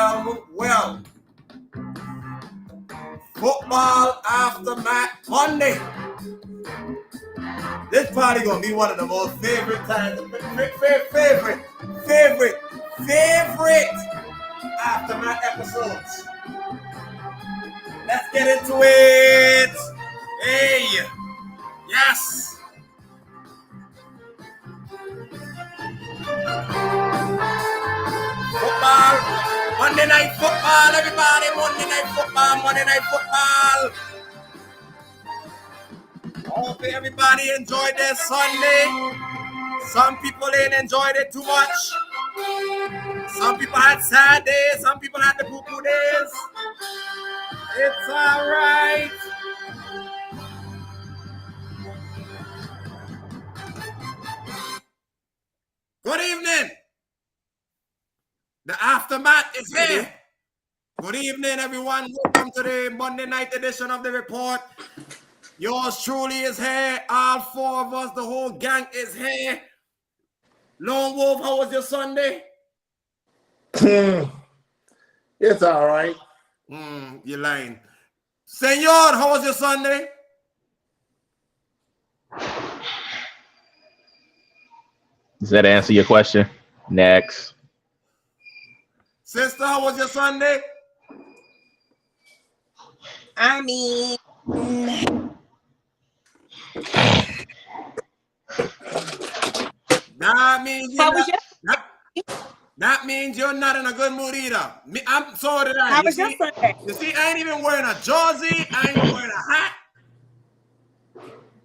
Well. Football aftermath Monday. This probably gonna be one of the most favorite times, favorite aftermath episodes. Let's get into it. Hey, yes. Football, Monday night football, everybody. Monday night football. Hope everybody enjoyed their Sunday. Some people ain't enjoyed it too much. Some people had sad days. Some people had the poo-poo days. It's all right. Good evening. The aftermath is here. Good evening, everyone. Welcome to the Monday night edition of the report. Yours truly is here. All four of us, the whole gang is here. Lone Wolf, how was your Sunday? It's all right. You're lying. Senor, how was your Sunday? Does that answer your question? Next. Sister, how was your Sunday? I mean, that means how was your that means you're not in a good mood either. I'm so did I. How was your Sunday? You see, I ain't even wearing a jersey. I ain't even wearing a hat.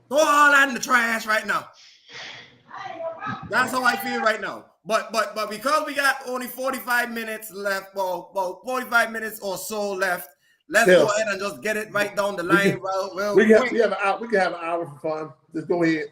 Throw all that in the trash right now. That's how I feel right now. But because we got only 45 minutes left, well 45 minutes or so left, let's go ahead and just get it right down the line. We can have an hour for fun. Just go ahead.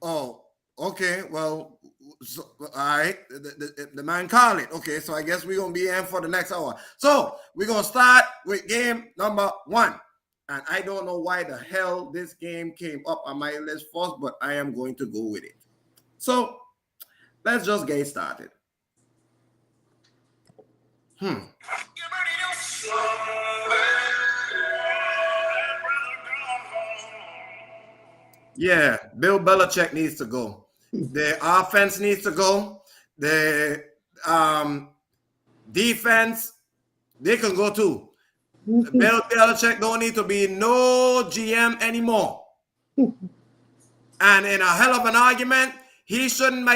Oh, okay. Well, so, all right. The man called it. Okay, so I guess we're gonna be in for the next hour. So we're gonna start with game number 1. And I don't know why the hell this game came up on my list first, but I am going to go with it. So let's just get started. Yeah, Bill Belichick needs to go. The offense needs to go. The defense, they can go too. Bill Belichick don't need to be no GM anymore. And in a hell of an argument, he shouldn't.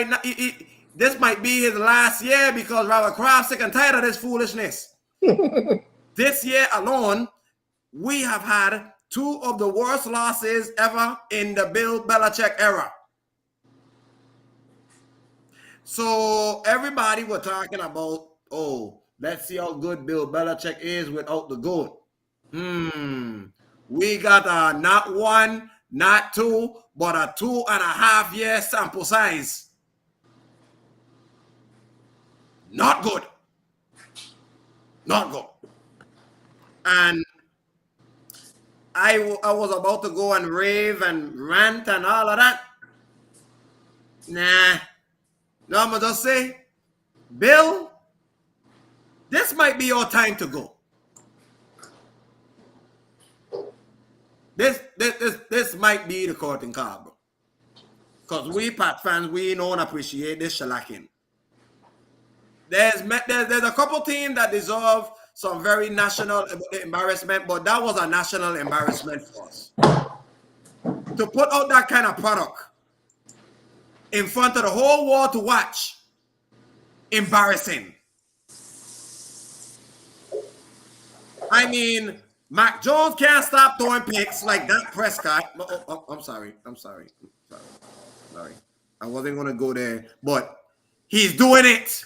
This might be his last year because Robert Kraft's sick and tired of this foolishness. This year alone, we have had 2 of the worst losses ever in the Bill Belichick era. So everybody were talking about, oh, let's see how good Bill Belichick is without the GOAT. We got a not 1, not 2, but a 2.5 year sample size. Not good. Not good. And I was about to go and rave and rant and all of that. Nah. No, I'm going to just say, Bill, this might be your time to go. This might be the curtain call, bro. Because we Pat fans, we don't appreciate this shellacking. There's a couple teams that deserve some very national embarrassment, but that was a national embarrassment for us. To put out that kind of product in front of the whole world to watch, embarrassing. I mean, Mac Jones can't stop throwing picks like that Prescott. Oh, I'm sorry. I wasn't going to go there, but he's doing it.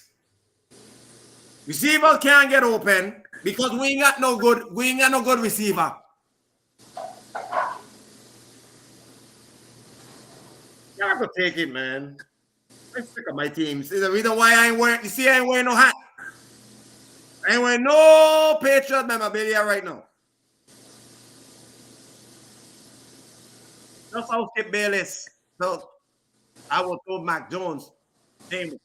Receivers can't get open because we ain't got no good receiver. You have to take it, man. I'm sick of my team. See the reason why I ain't wearing no hat. I ain't wearing no Patriot memorabilia right now. Just how Skip Bayless. So I will told Mac Jones. Same.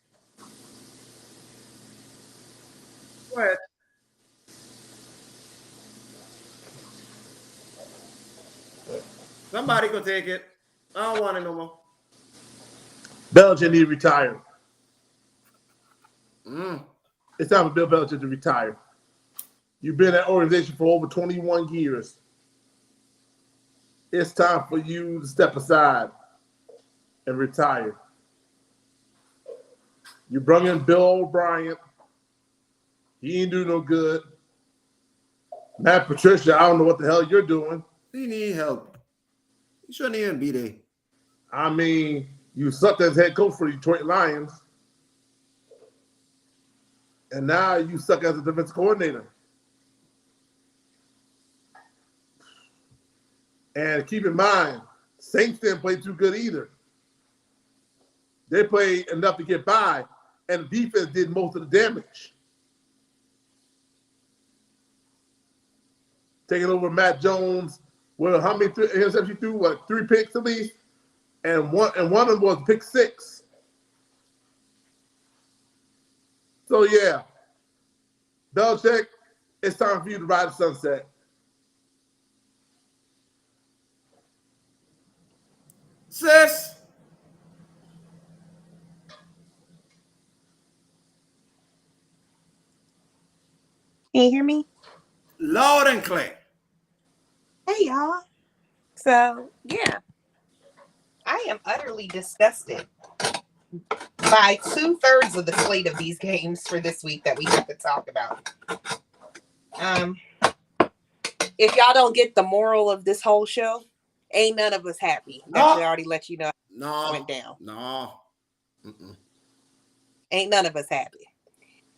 Go ahead. Somebody go take it. I don't want it no more. Belichick need to retire. Mm. It's time for Bill Belichick to retire. You've been at organization for over 21 years. It's time for you to step aside and retire. You brought in Bill O'Brien. He ain't do no good. Matt Patricia, I don't know what the hell you're doing. He need help. He shouldn't even be there. I mean, you sucked as head coach for the Detroit Lions. And now you suck as a defense coordinator. And keep in mind, Saints didn't play too good either. They played enough to get by, and the defense did most of the damage. Taking over Matt Jones, well, how many interceptions he threw? What, 3 picks at least? And one of them was pick 6. So yeah, Belichick, it's time for you to ride the sunset. Sis. Can you hear me? Loud and clear. Hey, y'all. So, yeah, I am utterly disgusted by 2/3 of the slate of these games for this week that we have to talk about. If y'all don't get the moral of this whole show, ain't none of us happy. No. Actually, I already let you know No. went down. No. Mm-mm. Ain't none of us happy.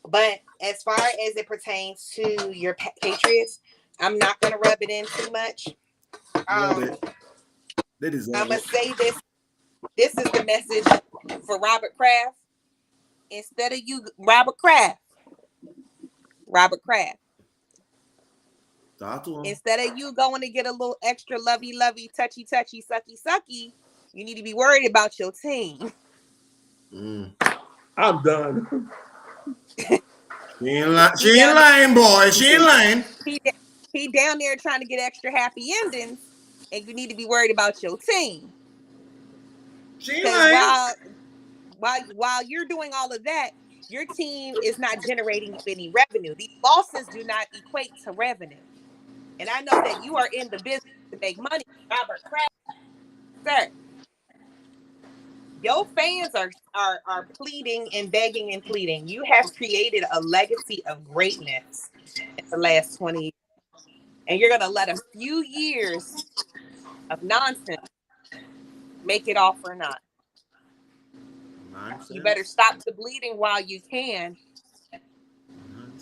But as far as it pertains to your Patriots, I'm not going to rub it in too much. They deserve I'm going it. to say this. This is the message for Robert Kraft. Instead of you, Robert Kraft. Talk to him. Instead of you going to get a little extra lovey, touchy, sucky, you need to be worried about your team. I'm done. She ain't lying, boy. She ain't lying. He down there trying to get extra happy endings, and you need to be worried about your team. She ain't lying. While you're doing all of that, your team is not generating any revenue. These losses do not equate to revenue. And I know that you are in the business to make money, Robert Kraft. Sir, your fans are pleading and begging and pleading. You have created a legacy of greatness in the last 20 years. And you're going to let a few years of nonsense make it off or not. Nonsense. You better stop the bleeding while you can.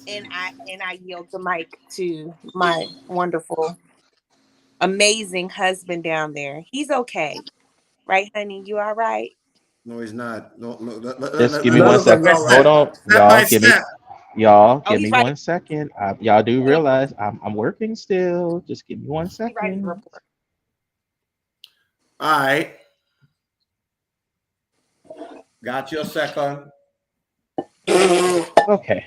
And I yield the mic to my wonderful, amazing husband down there. He's okay. Right, honey? You all right? No, he's not. No. Just give me 1 second. Hold on, y'all. Give me 1 second. Y'all do realize I'm working still. Just give me 1 second. All right. Got your second. Okay.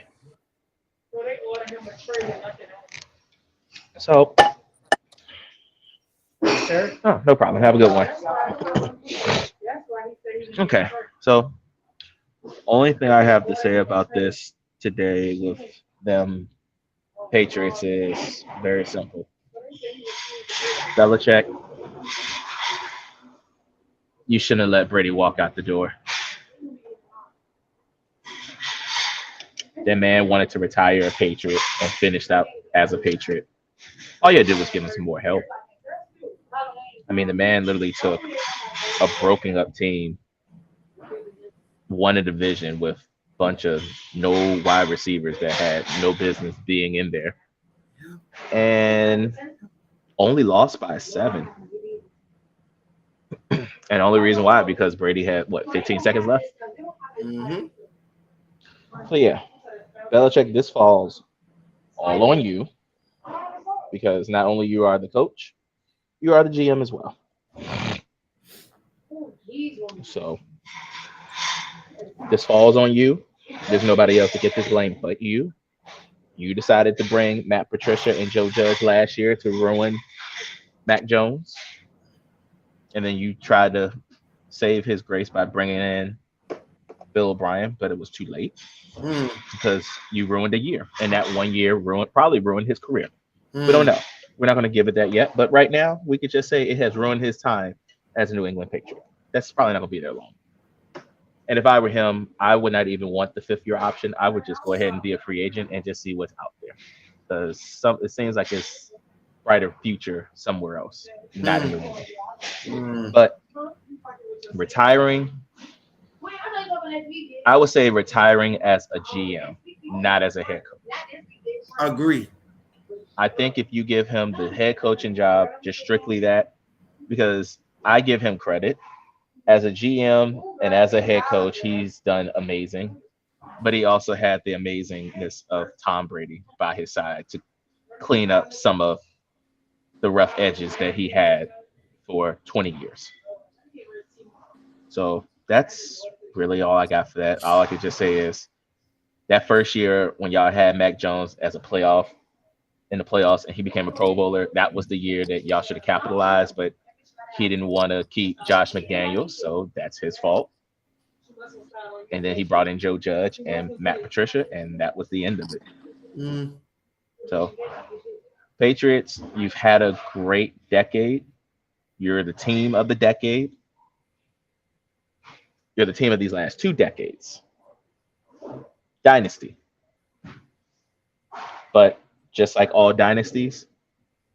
So, oh, no problem. Have a good one. Okay. So, only thing I have to say about this today with them Patriots is very simple. Belichick, you shouldn't have let Brady walk out the door. That man wanted to retire a Patriot and finished out as a Patriot. All you had to do was give him some more help. I mean, the man literally took a broken up team, won a division with a bunch of no wide receivers that had no business being in there, and only lost by 7. And the only reason why, because Brady had, 15 seconds left? Mm-hmm. So, yeah, Belichick, this falls all on you, because not only you are the coach, you are the GM as well. So, this falls on you. There's nobody else to get this blame but you. You decided to bring Matt Patricia and Joe Judge last year to ruin Mac Jones, and then you tried to save his grace by bringing in Bill O'Brien, but it was too late because you ruined a year, and that 1 year probably ruined his career. We don't know. We're not going to give it that yet, but right now we could just say it has ruined his time as a New England Patriot. That's probably not going to be there long. And if I were him, I would not even want the 5th year option. I would just go ahead and be a free agent and just see what's out there. Because it seems like it's brighter future somewhere else, not in New England. But retiring, I would say retiring as a GM, not as a head coach. Agree. I think if you give him the head coaching job, just strictly that, because I give him credit. As a GM and as a head coach, he's done amazing. But he also had the amazingness of Tom Brady by his side to clean up some of the rough edges that he had for 20 years. So that's really all I got for that. All I could just say is that first year when y'all had Mac Jones as a playoff in the playoffs and he became a Pro Bowler, that was the year that y'all should have capitalized, but he didn't want to keep Josh McDaniels, so that's his fault. And then he brought in Joe Judge and Matt Patricia, and that was the end of it. So, Patriots, you've had a great decade. You're the team of the decade. You're the team of these last 2 decades. Dynasty. But just like all dynasties,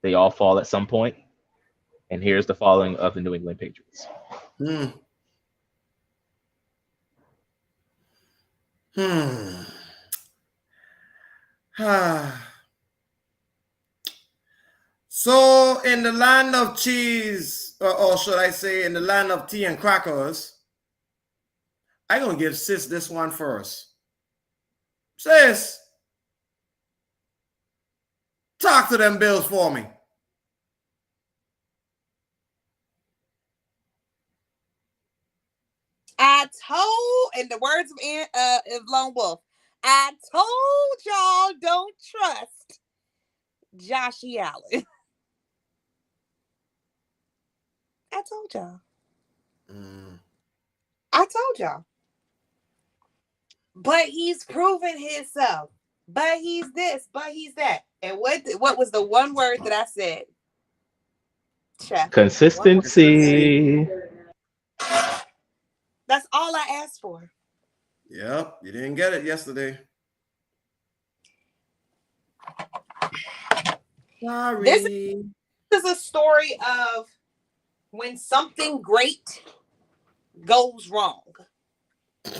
they all fall at some point. And here's the falling of the New England Patriots. So in the land of cheese, or should I say in the land of tea and crackers, I'm going to give Sis this one first. Sis, talk to them Bills for me. I told, in the words of Lone Wolf, I told y'all don't trust Joshy Allen. I told y'all. I told y'all. But he's proven himself. But he's this, but he's that. And what was the one word that I said? Chef. Consistency. That's all I asked for. Yep, you didn't get it yesterday. Sorry. This is a story of when something great goes wrong.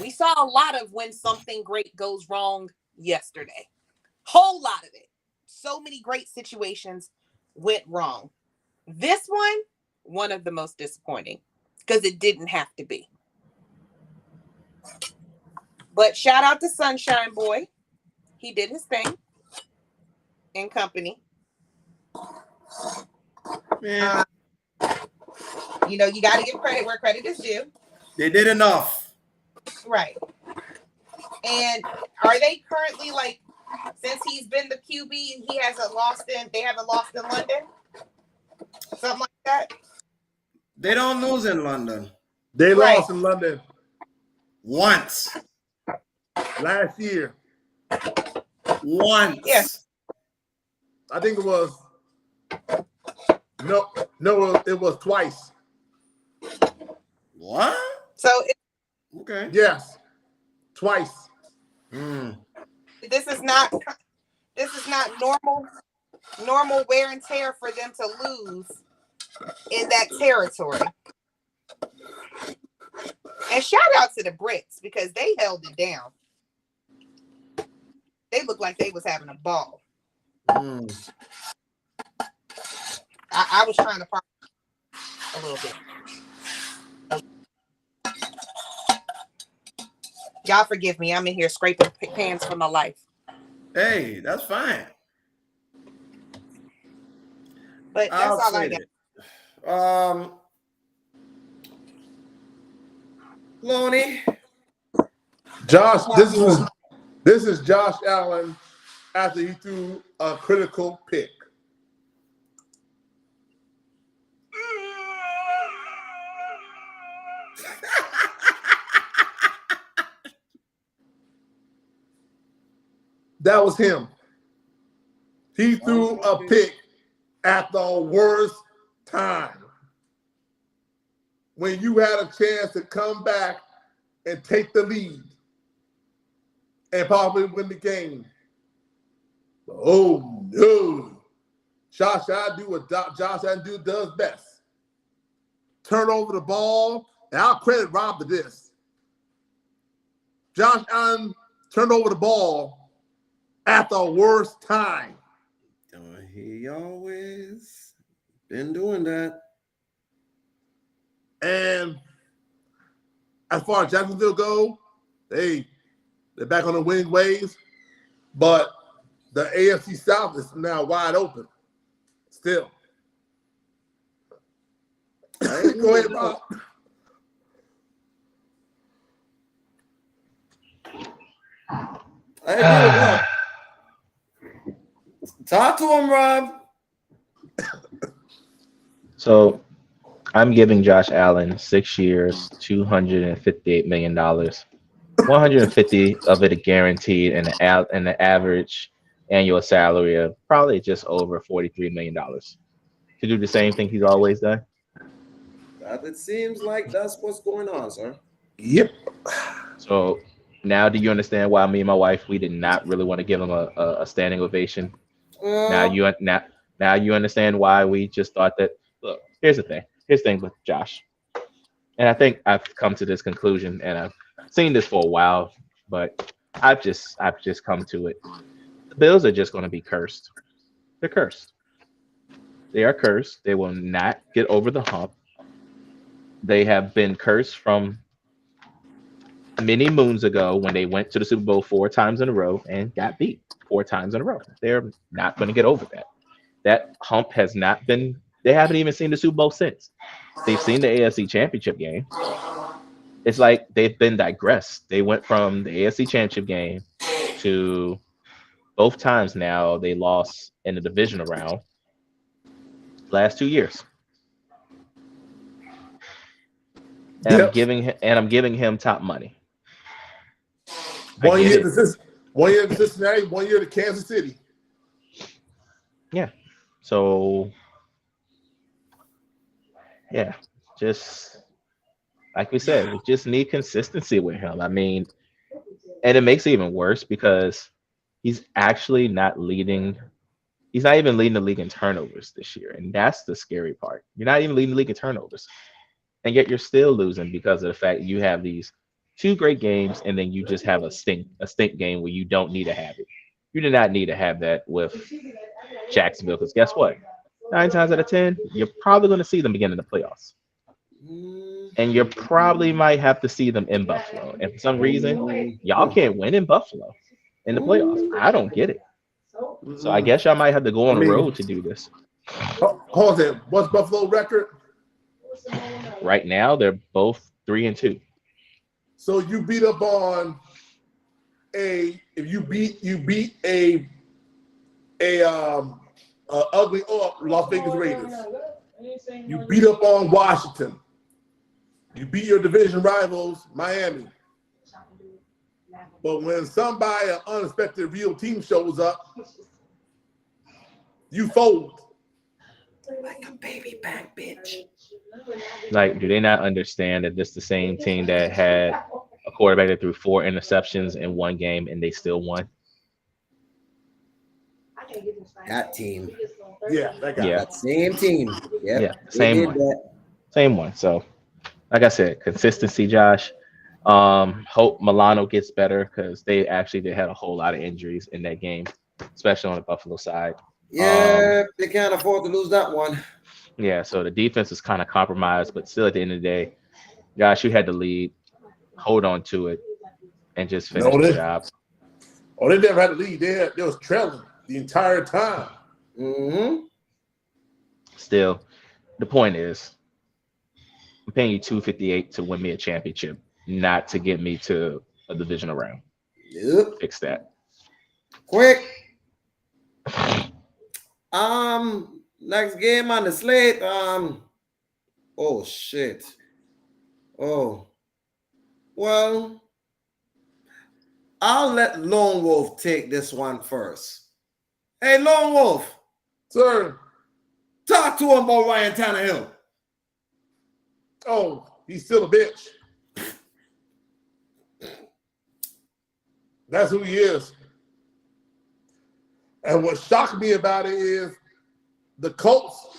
We saw a lot of when something great goes wrong yesterday. Whole lot of it. So many great situations went wrong. This one of the most disappointing because it didn't have to be. But shout out to Sunshine Boy. He did his thing in company. Yeah. You know, you got to give credit where credit is due. They did enough. Right. And are they currently, like, since he's been the QB, they haven't lost in London? Something like that? They don't lose in London. They lost in London once. Last year. Once. Yes. I think it was it was twice. What? So okay. Yes. Twice. This is not normal wear and tear for them to lose in that territory. And shout out to the Brits because they held it down. They looked like they was having a ball. I was trying to park a little bit. Y'all forgive me. I'm in here scraping pans for my life. Hey, that's fine. But that's all I got. Loney. Josh, this is Josh Allen after he threw a critical pick. That was him. He threw a pick at the worst time. When you had a chance to come back and take the lead and probably win the game. Oh, no. Josh Allen do what Josh Allen does best. Turn over the ball, and I'll credit Rob to this. Josh Allen turned over the ball at the worst time. He always been doing that. And as far as Jacksonville go, they're back on the winning ways. But the AFC South is now wide open. Still. Go ahead, Rob. Talk to him, Rob. So I'm giving Josh Allen 6 years, $258 million. 150 of it guaranteed, and the average annual salary of probably just over $43 million to do the same thing he's always done. It seems like that's what's going on, sir. Yep. So now, do you understand why me and my wife, we did not really want to give him a standing ovation? Now you understand why we just thought that. Look, here's the thing with Josh, and I think I've come to this conclusion, and I've seen this for a while, but I've just come to it. The Bills are just going to be cursed. They're cursed. They are cursed. They will not get over the hump. They have been cursed from many moons ago when they went to the Super Bowl 4 times in a row and got beat 4 times in a row. They're not going to get over that. That hump has not been. They haven't even seen the Super Bowl since. They've seen the AFC Championship game. It's like they've been digressed. They went from the AFC Championship game to both times now they lost in the divisional round last 2 years. And Yep. I'm giving him top money. 1 year to Cincinnati, 1 year to Kansas City. Yeah. So yeah, just like we said, we just need consistency with him. I mean, and it makes it even worse because he's actually not leading. He's not even leading the league in turnovers this year, and that's the scary part. You're not even leading the league in turnovers, and yet you're still losing because of the fact you have these 2 great games, and then you just have a stink game where you don't need to have it. You do not need to have that with Jacksonville, because guess what? 9 times out of 10, you're probably going to see them again in the playoffs. And you probably might have to see them in Buffalo. And for some reason, y'all can't win in Buffalo in the playoffs. I don't get it. So I guess y'all might have to go on the road to do this. Hold on. What's Buffalo record? Right now, they're both 3-2. So you beat up on you beat a ugly Las Vegas Raiders. You beat up on Washington. You beat your division rivals, Miami. But when somebody, an unexpected real team shows up, you fold. Like a baby back bitch. Like, do they not understand that this is the same team that had a quarterback that threw 4 interceptions in one game and they still won? That team. Yeah, that guy. Yeah. That same team. Yep. Yeah, same one. Same one. So, like I said, consistency, Josh. Hope Milano gets better because they had a whole lot of injuries in that game, especially on the Buffalo side. Yeah, they can't afford to lose that one. Yeah, so the defense is kind of compromised, but still at the end of the day, Josh, you had the lead. Hold on to it and just finish the job. Oh, they never had the lead. They was trailing the entire time. Mm-hmm. Still, the point is, I'm paying you $258 to win me a championship, not to get me to a divisional round. Yep. Fix that. Quick. Next game on the slate. Oh shit. Oh. Well, I'll let Lone Wolf take this one first. Hey, Lone Wolf. Sir. Talk to him about Ryan Tannehill. Oh, he's still a bitch. That's who he is. And what shocked me about it is the Colts,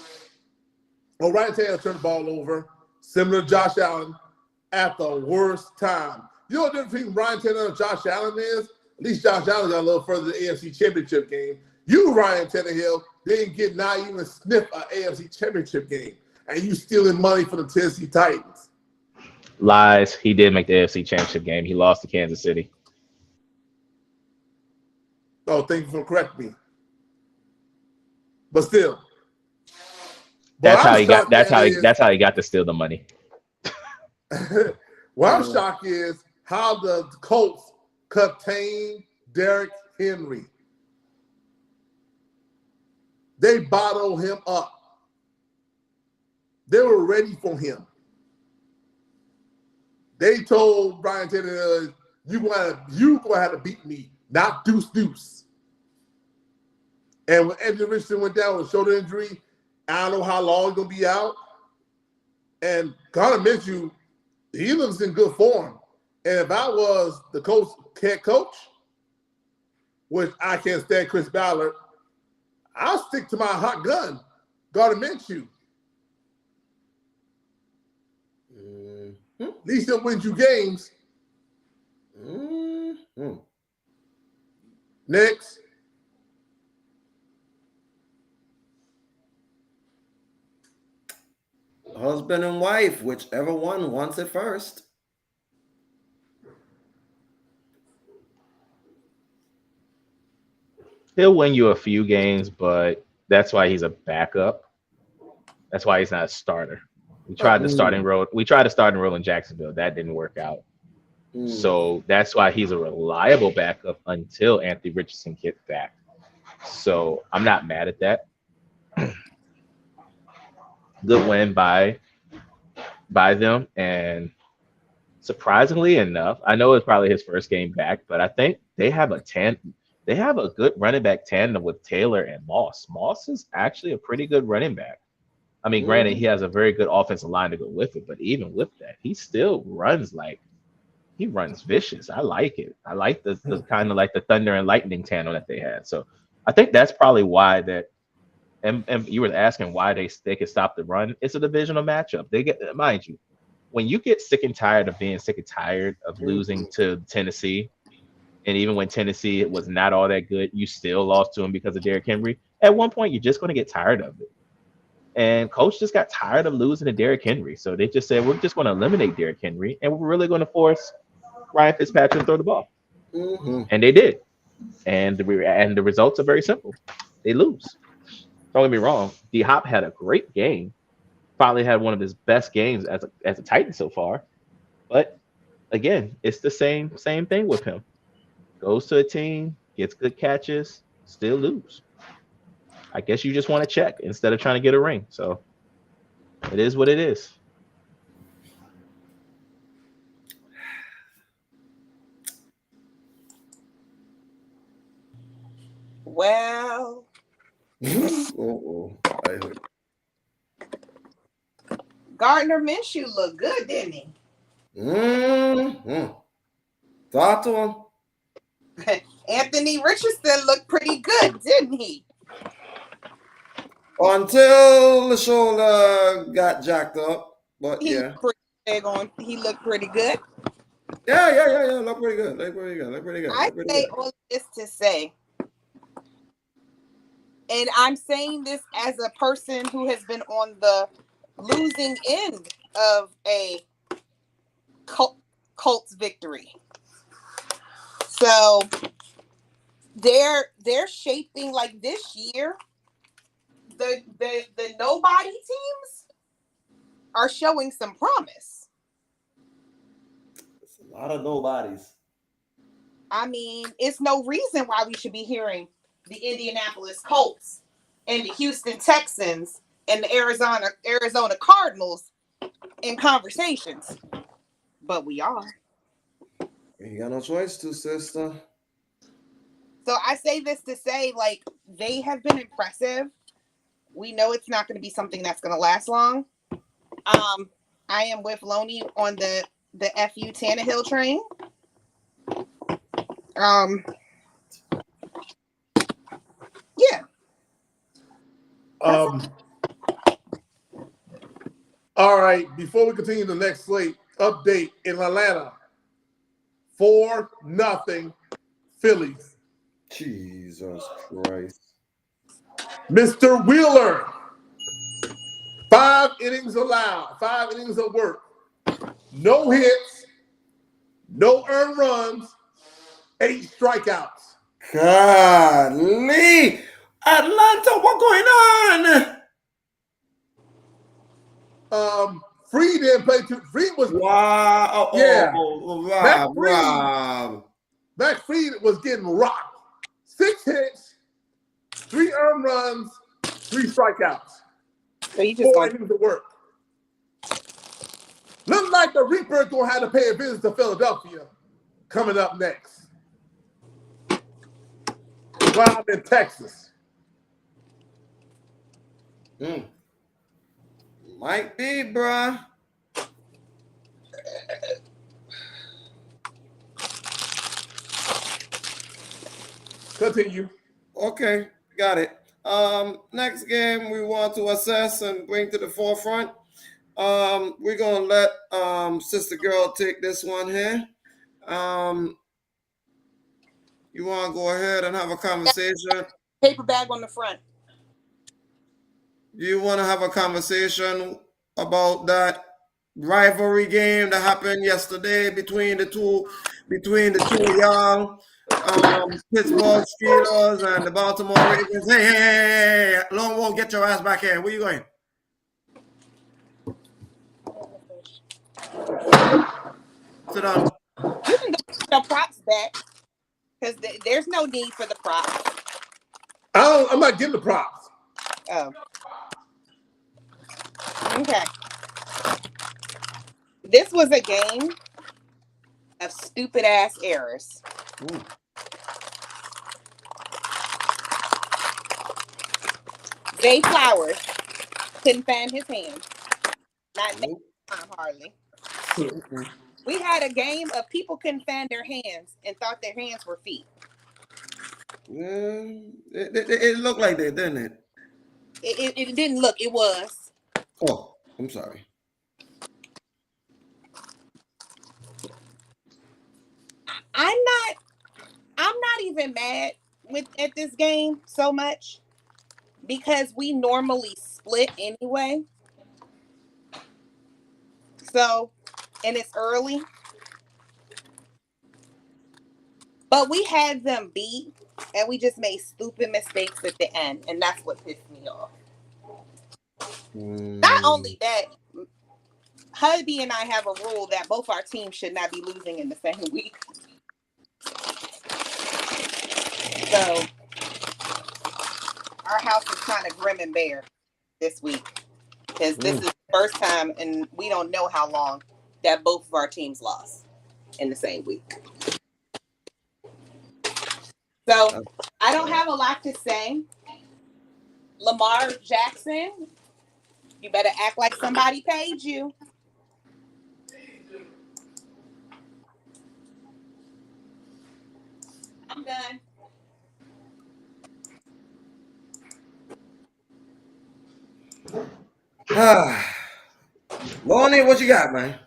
Ryan Tannehill turned the ball over, similar to Josh Allen, at the worst time. You know what the difference between Ryan Tannehill and Josh Allen is? At least Josh Allen got a little further to the AFC Championship game. You, Ryan Tannehill, didn't get not even sniff an AFC Championship game. And you stealing money from the Tennessee Titans. Lies. He did make the AFC Championship game. He lost to Kansas City. Oh, thank you for correcting me. But still. That's how he got. That's how he got to steal the money. What I'm shocked is how the Colts contained Derrick Henry. They bottled him up. They were ready for him. They told Brian Tannehill, you gonna have to beat me, not deuce. And when Anthony Richardson went down with a shoulder injury, I don't know how long he's gonna be out. And Gardner Minshew, he looks in good form. And if I was the head coach, which I can't stand Chris Ballard, I'll stick to my hot gun, Gardner Minshew. At least he'll win you games. Next. Husband and wife, whichever one wants it first. He'll win you a few games, but that's why he's a backup. That's why he's not a starter. We tried the starting role. We tried to start and roll in Jacksonville. That didn't work out. So that's why he's a reliable backup until Anthony Richardson gets back. So I'm not mad at that. Good win by them, and surprisingly enough, I know it's probably his first game back, but I think they have a good running back tandem with Taylor and Moss. Moss is actually a pretty good running back. I mean, granted, he has a very good offensive line to go with it, but even with that, he still runs vicious. I like it. I like the kind of like the thunder and lightning tandem that they had. So I think that's probably why that. And you were asking why they could stop the run. It's a divisional matchup. They get, mind you, when you get sick and tired of being sick and tired of losing to Tennessee, and even when Tennessee was not all that good, you still lost to them because of Derrick Henry. At one point, you're just going to get tired of it. And coach just got tired of losing to Derrick Henry. So they just said, we're just going to eliminate Derrick Henry, and we're really going to force Ryan Fitzpatrick to throw the ball. And they did. And the results are very simple. They lose. Don't get me wrong. D-Hop had a great game. Finally had one of his best games as a Titan so far. But again, it's the same thing with him. Goes to a team, gets good catches, still lose. I guess you just want to check instead of trying to get a ring. So it is what it is. Well, Gardner Minshew looked good, didn't he? Talk to him. Anthony Richardson looked pretty good, didn't he? Until the shoulder got jacked up, but He looked pretty good. Yeah. Look pretty good. I say all this to say, and I'm saying this as a person who has been on the losing end of a Colts victory. So they're shaping like this year. The nobody teams are showing some promise. It's a lot of nobodies. I mean, it's no reason why we should be hearing the Indianapolis Colts and the Houston Texans and the Arizona Cardinals in conversations, but we are. You got no choice to, sister. So I say this to say, like, they have been impressive. We know it's not going to be something that's going to last long. I am with Loney on the FU Tannehill train. Yeah. All right. Before we continue the next slate update in Atlanta, 4-0 Phillies. Jesus Christ. Mr. Wheeler, 5 innings allowed, 5 innings of work, no hits, no earned runs, 8 strikeouts. Golly. Atlanta, what going on? Freed didn't play too. Freed was Wow. Rob. Mac Freed was getting rocked. 6 hits, 3 earned runs, 3 strikeouts. So you just 4 innings of work. Looks like the Reaper gonna have to pay a visit to Philadelphia coming up next. While I'm in Texas. Might be, bruh. Continue. Okay, got it. Next game we want to assess and bring to the forefront. We're gonna let Sister Girl take this one here. You want to go ahead and have a conversation? paper bag on the front. Do you want to have a conversation about that rivalry game that happened yesterday between the two of y'all? Pittsburgh Steelers and the Baltimore Ravens. Hey, Lone Wolf, get your ass back here. Where you going? Sit down. You can go get the props back because there's no need for the props. I'm not getting the props. Oh. Okay. This was a game of stupid ass errors. Ooh. Jay Flowers couldn't find his hand. Not next time, hardly. We had a game of people couldn't find their hands and thought their hands were feet. It looked like that, didn't it? It didn't look. It was. Oh, I'm sorry. I'm not even mad at this game so much because we normally split anyway. So, and it's early. But we had them beat and we just made stupid mistakes at the end, and that's what pissed me off. Not only that, hubby and I have a rule that both our teams should not be losing in the same week. So our house is kind of grim and bare this week because this is the first time and we don't know how long that both of our teams lost in the same week. So I don't have a lot to say. Lamar Jackson, you better act like somebody paid you. I'm done. Lonnie, what you got, man?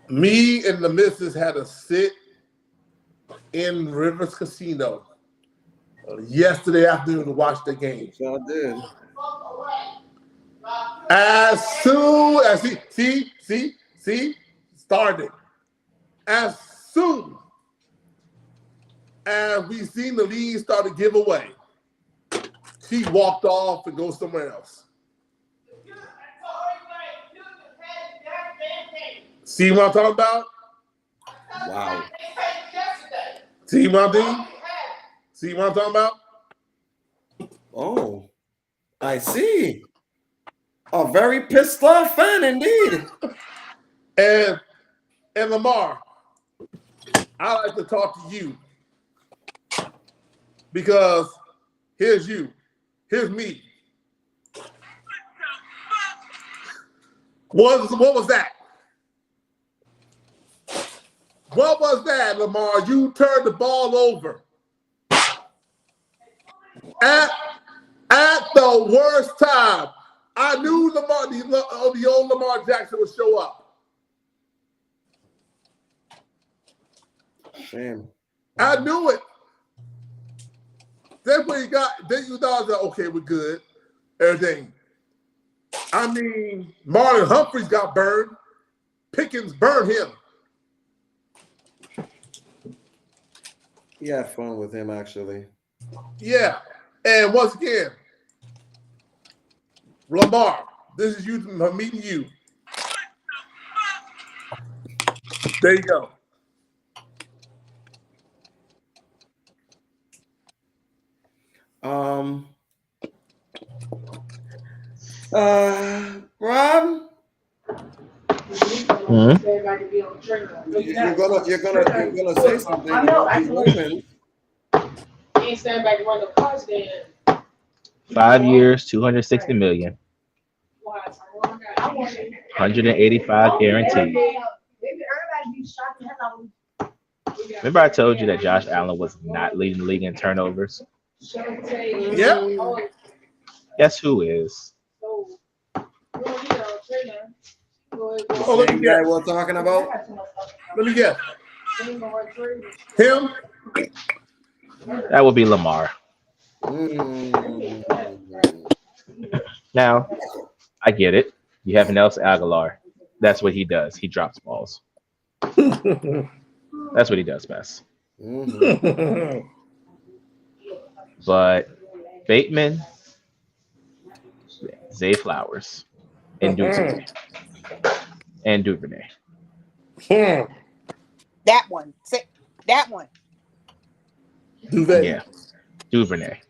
Me and the missus had a sit in Rivers Casino yesterday afternoon to watch the game. Sure did. As soon as started. As soon as we seen the lead start to give away, she walked off and go somewhere else. See what I'm talking about? Wow. See, Monty? See what I'm talking about? Oh, I see. A very pissed off fan indeed. And Lamar, I like to talk to you because here's you. Here's me. What was that? What was that, Lamar? You turned the ball over. At the worst time. I knew the old Lamar Jackson would show up. Shame. I knew it. Then when you got, then you thought, okay, we're good. Everything. I mean, Marlon Humphreys got burned. Pickens burned him. He had fun with him, actually. Yeah. And once again, Lamar, this is you meeting you. There you go. Rob, you're gonna say something. I know. Ain't stand back and run the cars then. 5 years, 260 million. 185 guaranteed. Remember I told you that Josh Allen was not leading the league in turnovers? Yeah. Guess who is? Oh, let me guy guess. we're talking about. Let me guess. Him? That would be Lamar. Now, I get it. You have Nelson Aguilar. That's what he does. He drops balls. That's what he does best. But Bateman, Zay Flowers, and Duvernay. That one. That one. Yeah, Duvernay.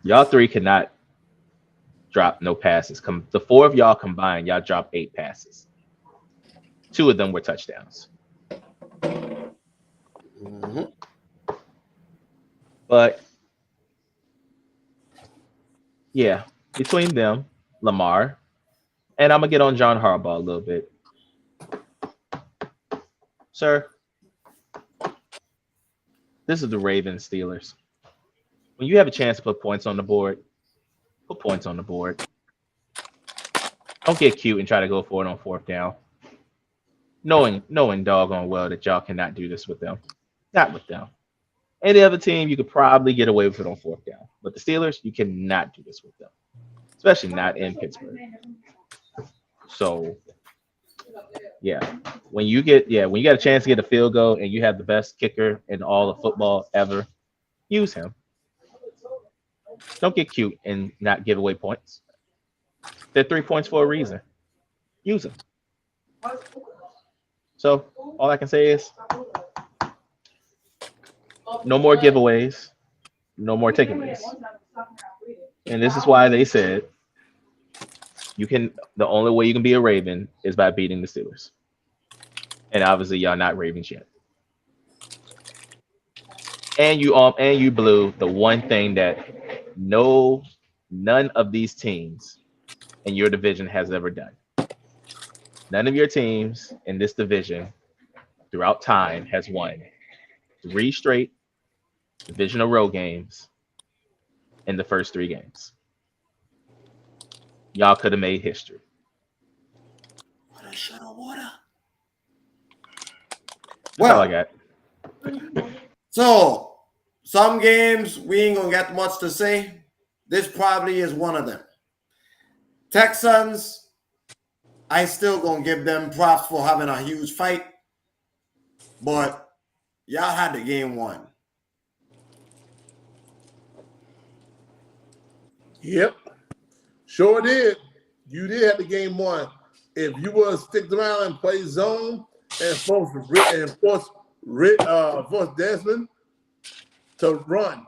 Y'all three cannot drop no passes. The four of y'all combined, y'all dropped 8 passes. 2 of them were touchdowns. But yeah, between them, Lamar, and I'm gonna get on John Harbaugh a little bit. Sir, this is the Ravens Steelers. When you have a chance to put points on the board, put points on the board. Don't get cute and try to go for it on 4th down. Knowing doggone well that y'all cannot do this with them. Not with them. Any other team, you could probably get away with it on 4th down. But the Steelers, you cannot do this with them. Especially not in Pittsburgh. So, when you got a chance to get a field goal and you have the best kicker in all of football ever, use him. Don't get cute and not give away points. They're 3 points for a reason. Use them. So all I can say is no more giveaways, no more takeaways. And this is why they said the only way you can be a Raven is by beating the Steelers. And obviously y'all not Ravens yet. And you blew the one thing that none of these teams in your division has ever done. None of your teams in this division throughout time has won 3 straight divisional road games in the first 3 games. Y'all could have made history. What a shot of water. That's all I got. So, some games we ain't gonna get much to say. This probably is one of them. Texans, I still gonna give them props for having a huge fight, but y'all had the game won. Yep. Sure did. You did have the game won. If you would have sticked around and played zone and forced force Desmond to run.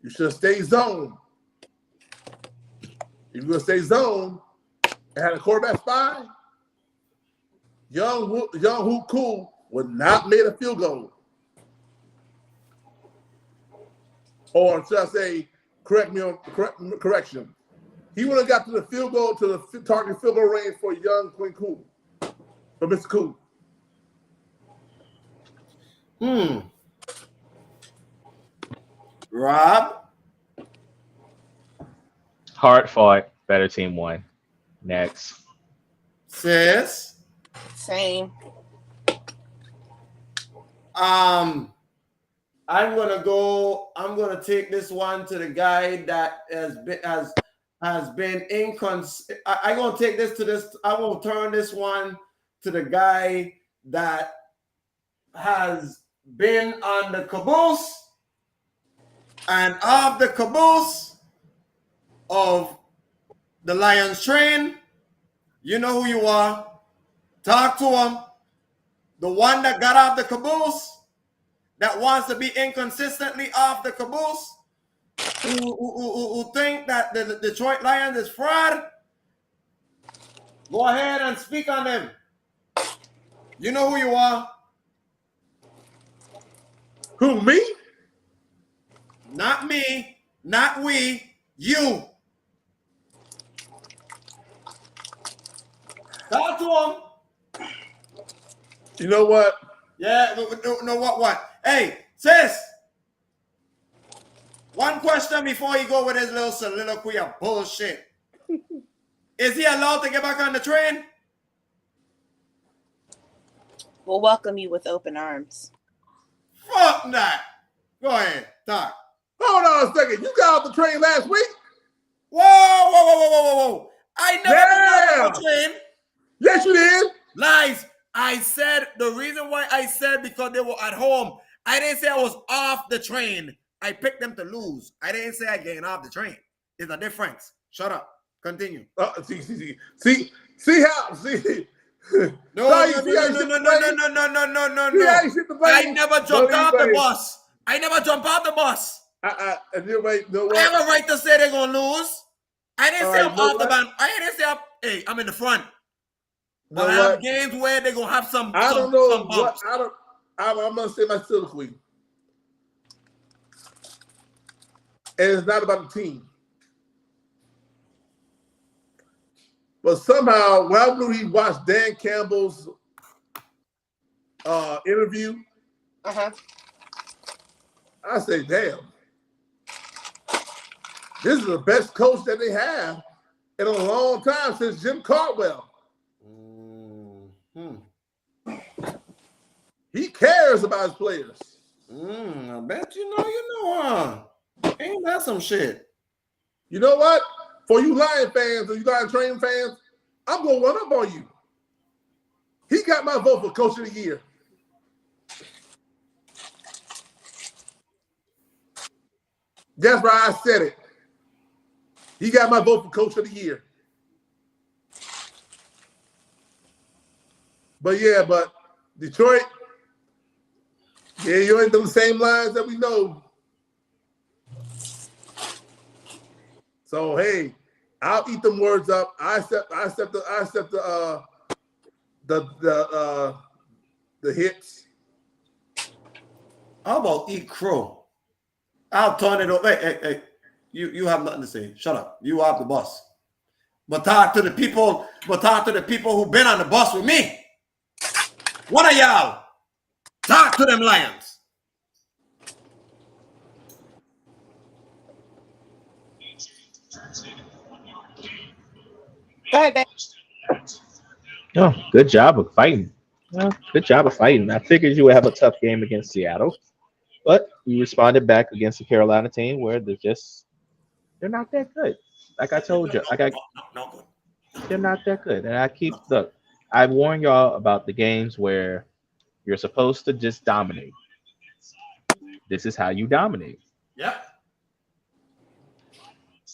You should stay zone. If you're going to stay zone and have a quarterback spy, young Hoop Cool would not made a field goal. Or should I say, correction. He would have got to the field goal, to the target field goal range for young Quinn Cool, for Mr. Cool. Rob? Hard fought. Better team won. Next. Sis? Same. I'm gonna take this one to the guy that has been inconsistent. I'm gonna take this to this. I will turn this one to the guy that has been on the caboose and off the caboose of the Lions train. You know who you are. Talk to him. The one that got off the caboose, that wants to be inconsistently off the caboose, who think that the Detroit Lions is fraud. Go ahead and speak on them. You know who you are. Who, me? Not me, not we, you. Talk to him. You know what? Yeah, no, what? Hey, sis. One question before you go with his little soliloquy of bullshit. Is he allowed to get back on the train? We'll welcome you with open arms. Fuck that. Go ahead, talk. Hold on a second. You got off the train last week? Whoa. I never got off the train. Yes, you did. Lies. I said the reason why I said because they were at home. I didn't say I was off the train. I picked them to lose. I didn't say I gained off the train. There's a difference. Shut up. Continue. See how. No. I never jumped out the bus. I never jumped out the bus. I have a right to say they're gonna lose. I didn't say I'm off the band. I didn't say I'm in the front. But I have games where they're gonna have some. I don't know some bumps. I'm gonna say my soliloquy. And it's not about the team. But somehow, when we watched Dan Campbell's interview, I say, damn, this is the best coach that they have in a long time since Jim Caldwell. He cares about his players. I bet you know, huh? Ain't that some shit? You know what? For you Lion fans or you Lion Train fans, I'm going to run up on you. He got my vote for Coach of the Year. That's right, I said it. He got my vote for Coach of the Year. But Detroit, you ain't them same lines that we know. So hey, I'll eat them words up. I accept the hits. How about eat crow? I'll turn it over. Hey, you have nothing to say. Shut up. You off the bus. But talk to the people. Who've been on the bus with me. One of y'all. Talk to them Lions. Go ahead, babe. Oh, good job of fighting. Good job of fighting. I figured you would have a tough game against Seattle, but you responded back against the Carolina team where they're not that good. Like I told you, they're not that good. And I warn y'all about the games where you're supposed to just dominate. This is how you dominate. Yep.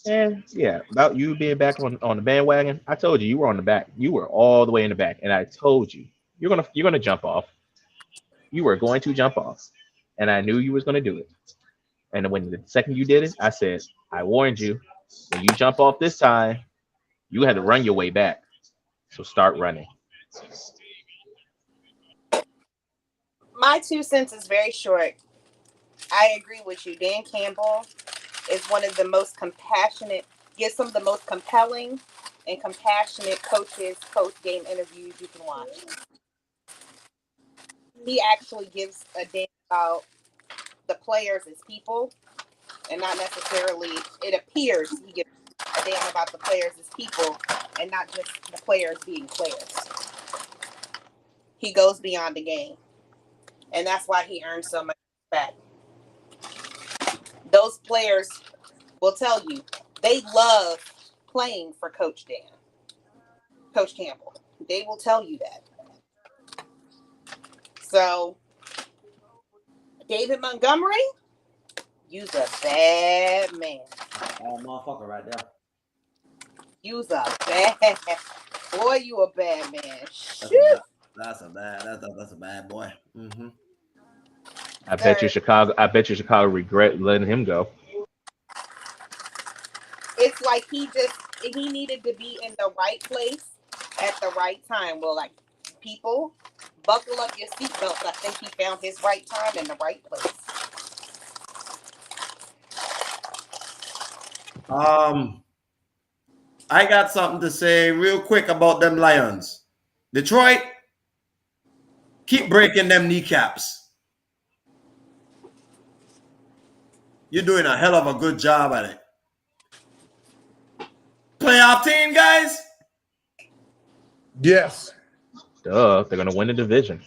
And yeah, about you being back on the bandwagon, I told you were on the back. You were all the way in the back, and I told you you're gonna jump off. You were going to jump off, and I knew you was going to do it. And when the second you did it, I said, I warned you. When you jump off this time, you had to run your way back. So start running. My 2 cents is very short. I agree with you. Dan Campbell is one of the most compassionate, gives some of the most compelling and compassionate coaches post-game interviews you can watch. He actually gives a damn about the players as people, and not necessarily, it appears he gives a damn about the players as people and not just the players being players. He goes beyond the game, and that's why he earns so much respect. Those players will tell you they love playing for Coach Campbell. They will tell you that. So, David Montgomery, you's a bad man. Oh, motherfucker right there. You's a bad boy. You a bad man. That's a bad boy. Mm-hmm. I bet you Chicago regret letting him go. It's like he needed to be in the right place at the right time. Well, like, people, buckle up your seatbelts. I think he found his right time in the right place. I got something to say real quick about them Lions. Detroit, keep breaking them kneecaps. You're doing a hell of a good job at it. Playoff team, guys? Yes. Duh, they're gonna win the division.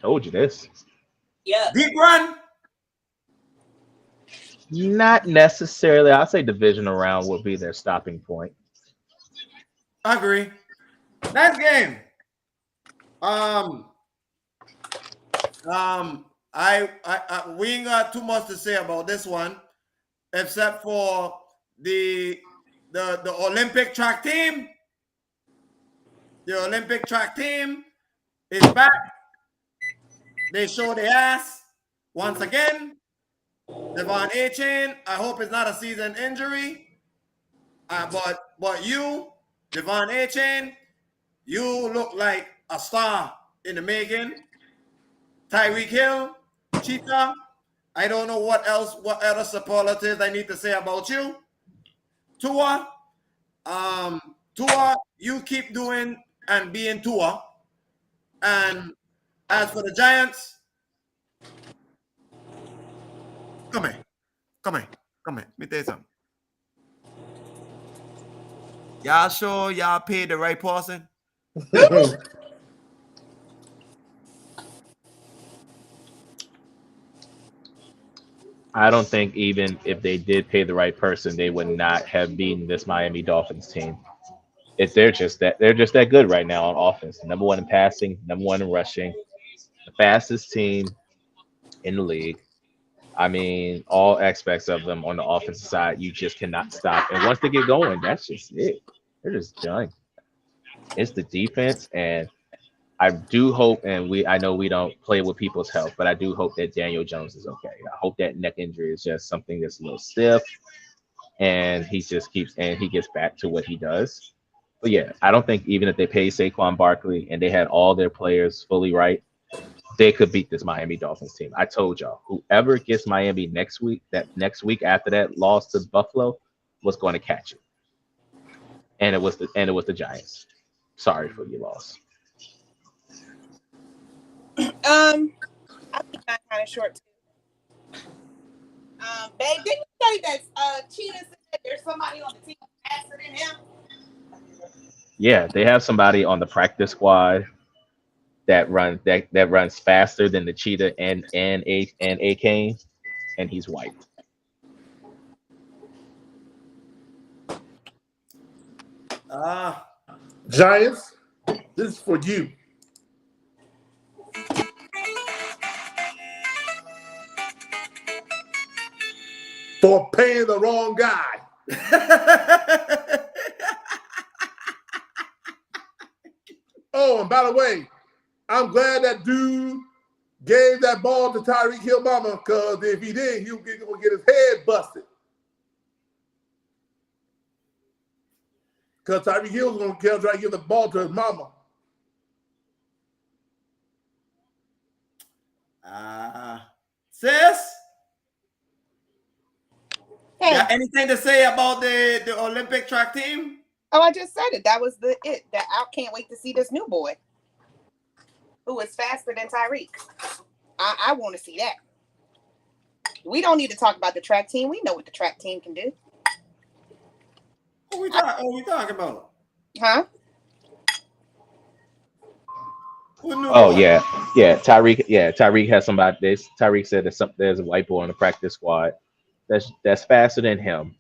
Told you this. Yeah. Deep run? Not necessarily. I'd say division round will be their stopping point. I agree. Next game. We ain't got too much to say about this one, except for the Olympic track team. The Olympic track team is back. They show their ass once again. Devon A-Chain, I hope it's not a season injury. But you, Devon A-Chain, you look like a star in the making. Tyreek Hill, Cheetah, I don't know what other superlatives I need to say about you. Tua, you keep doing and being Tua. And as for the Giants, come here. Let me tell you something. Y'all sure y'all paid the right person? I don't think even if they did pay the right person, they would not have beaten this Miami Dolphins team. If they're just that good right now on offense. Number one in passing, number one in rushing, the fastest team in the league. I mean, all aspects of them on the offensive side, you just cannot stop. And once they get going, that's just it. They're just done. It's the defense, and I do hope, and I know we don't play with people's health, but I do hope that Daniel Jones is okay. I hope that neck injury is just something that's a little stiff, and he gets back to what he does. But yeah, I don't think even if they pay Saquon Barkley and they had all their players fully right, they could beat this Miami Dolphins team. I told y'all, whoever gets Miami next week, that next week after that loss to Buffalo, was going to catch it, and it was the Giants. Sorry for your loss. I'll keep mine kind of short too. Babe, didn't you say that Cheetah said there's somebody on the team faster than him? Yeah, they have somebody on the practice squad that runs faster than the Cheetah and A-Kane, and he's white. Giants, this is for you. For paying the wrong guy. Oh, and by the way, I'm glad that dude gave that ball to Tyreek Hill mama, because if he did, he would get his head busted. Because Tyreek Hill was going to try to give the ball to his mama. Sis? Hey. Got anything to say about the Olympic track team? Oh, I just said it. That was it. That I can't wait to see this new boy who is faster than Tyreek. I want to see that. We don't need to talk about the track team. We know what the track team can do. What we talking about? Huh? Oh yeah. Tyreek has somebody. Tyreek said there's a white boy on the practice squad that's faster than him.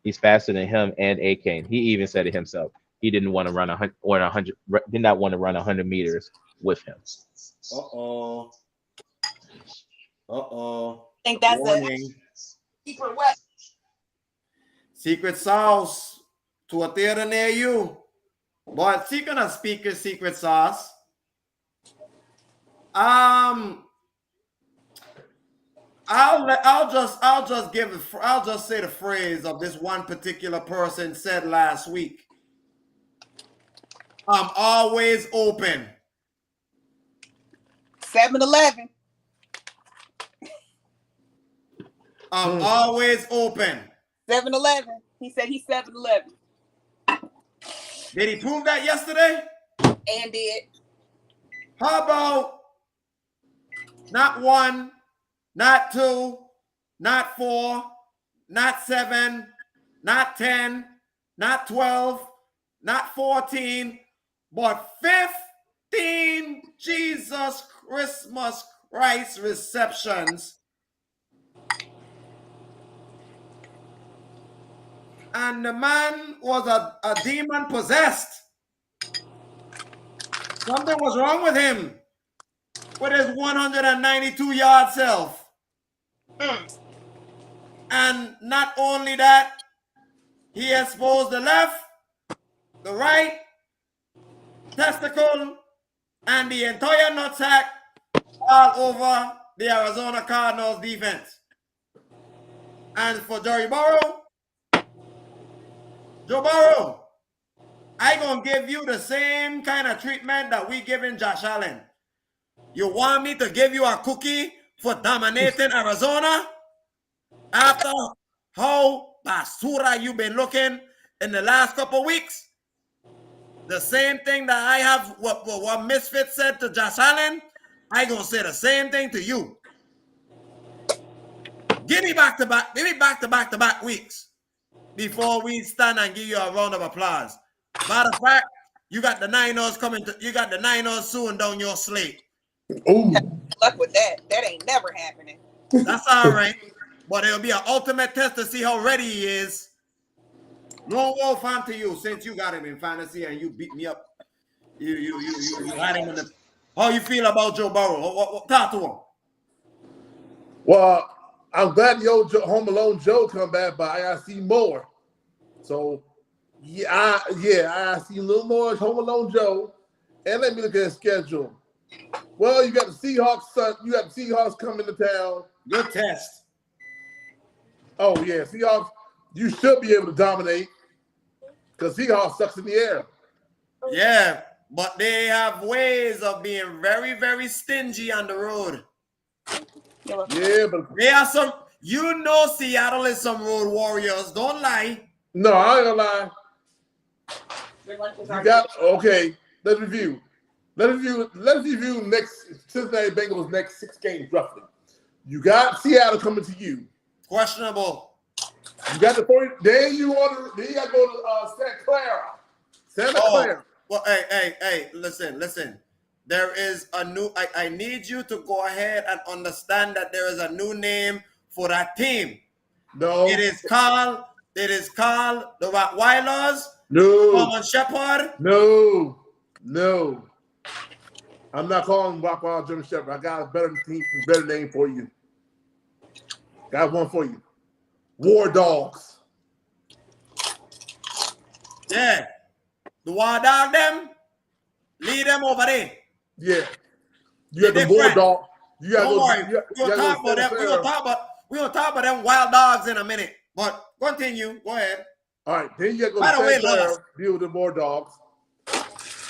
He's faster than him and A-Kane. He even said it himself. He didn't want to run 100. Did not want to run 100 meters with him. Uh-oh. I think that's warning. A secret weapon. Secret sauce to a theater near you. But speaking of secret sauce, I'll just say the phrase of this one particular person said last week. I'm always open. 7-Eleven. I'm always open. 7-Eleven. He said he's 7-Eleven. Did he prove that yesterday? And did. How about not 1, not 2, not 4, not 7, not 10, not 12, not 14, but 15 Jesus Christmas Christ receptions. And the man was a demon possessed. Something was wrong with him with his 192-yard self. And not only that, he exposed the left, the right, testicle, and the entire nutsack all over the Arizona Cardinals defense. And for Joe Burrow, I gonna give you the same kind of treatment that we giving Josh Allen. You want me to give you a cookie for dominating Arizona? After how basura you've been looking in the last couple of weeks? The same thing that I have, what Misfit said to Josh Allen, I gonna say the same thing to you. Give me back-to-back weeks before we stand and give you a round of applause. Matter of fact, you got the Niners soon down your slate. Ooh. Luck with that. That ain't never happening. That's all right. But it'll be an ultimate test to see how ready he is. Lone Wolf, on to you, since you got him in fantasy and you beat me up. You had him in the. How you feel about Joe Burrow? Talk to him. Well, I'm glad the old Home Alone Joe come back, but I gotta see more. So I see a little more Home Alone Joe. And let me look at his schedule. Well, you got the Seahawks. You got the Seahawks coming to town. Good test. Oh yeah, Seahawks. You should be able to dominate because Seahawks sucks in the air. Yeah, but they have ways of being very, very stingy on the road. Yeah, but they are some. You know, Seattle is some road warriors. Don't lie. No, I ain't gonna lie. You got okay. Let's review. Let's review next Cincinnati Bengals next 6 games roughly. You got Seattle coming to you. Questionable. You got the 40. Then you got to go to Santa Clara. Santa Clara. Well, hey, listen. There is a new. I need you to go ahead and understand that there is a new name for that team. No. It is called the Rottweilers. No. Common Shepherd. No. I'm not calling Rottweiler German Shepherd. I got a better name for you. Got one for you. War Dogs. Yeah. The War Dog them. Lead them over there. Yeah. You have the War Dog. You gotta Don't go. worry. You gotta go to Santa Clara. We're gonna talk about them wild dogs in a minute. But continue. Go ahead. All right, then you gotta go By to the way, Santa Clara, Lost. deal with the more dogs.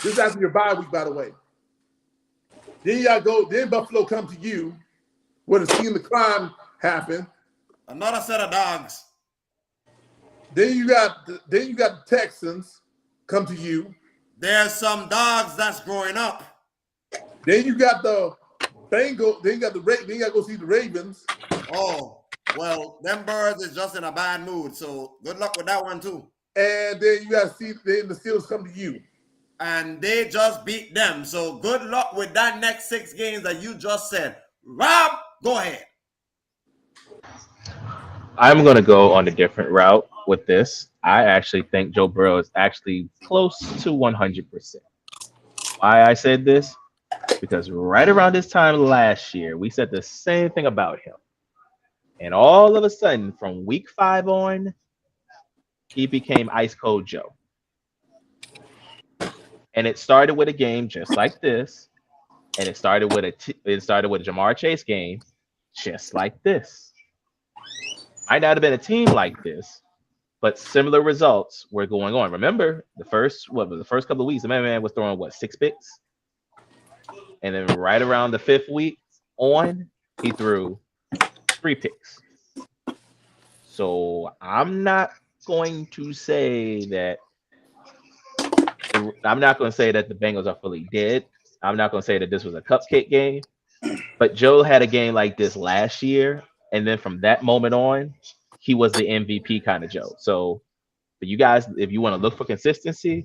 This is after your bye week, by the way. Then you gotta go. Then Buffalo come to you when the scene of the crime happened. Another set of dogs. Then you got the Texans come to you. There's some dogs that's growing up. Then you got the Bengals. Then you got then you gotta go see the Ravens. Oh, well, them birds is just in a bad mood. So good luck with that one too. And then you gotta see then the Steelers come to you. And they just beat them. So good luck with that next 6 games that you just said. Rob, go ahead. I'm going to go on a different route with this. I actually think Joe Burrow is actually close to 100%. Why I said this? Because right around this time last year, we said the same thing about him. And all of a sudden, from week 5 on, he became Ice Cold Joe. And it started with a game just like this. And it started with a Jamar Chase game just like this. Might not have been a team like this, but similar results were going on. Remember, the first couple of weeks, the man was throwing 6 picks? And then right around the 5th week on, he threw 3 picks. So I'm not going to say that the Bengals are fully dead. I'm not going to say that this was a cupcake game. But Joe had a game like this last year, and then from that moment on, he was the MVP kind of Joe. So for you guys, if you want to look for consistency,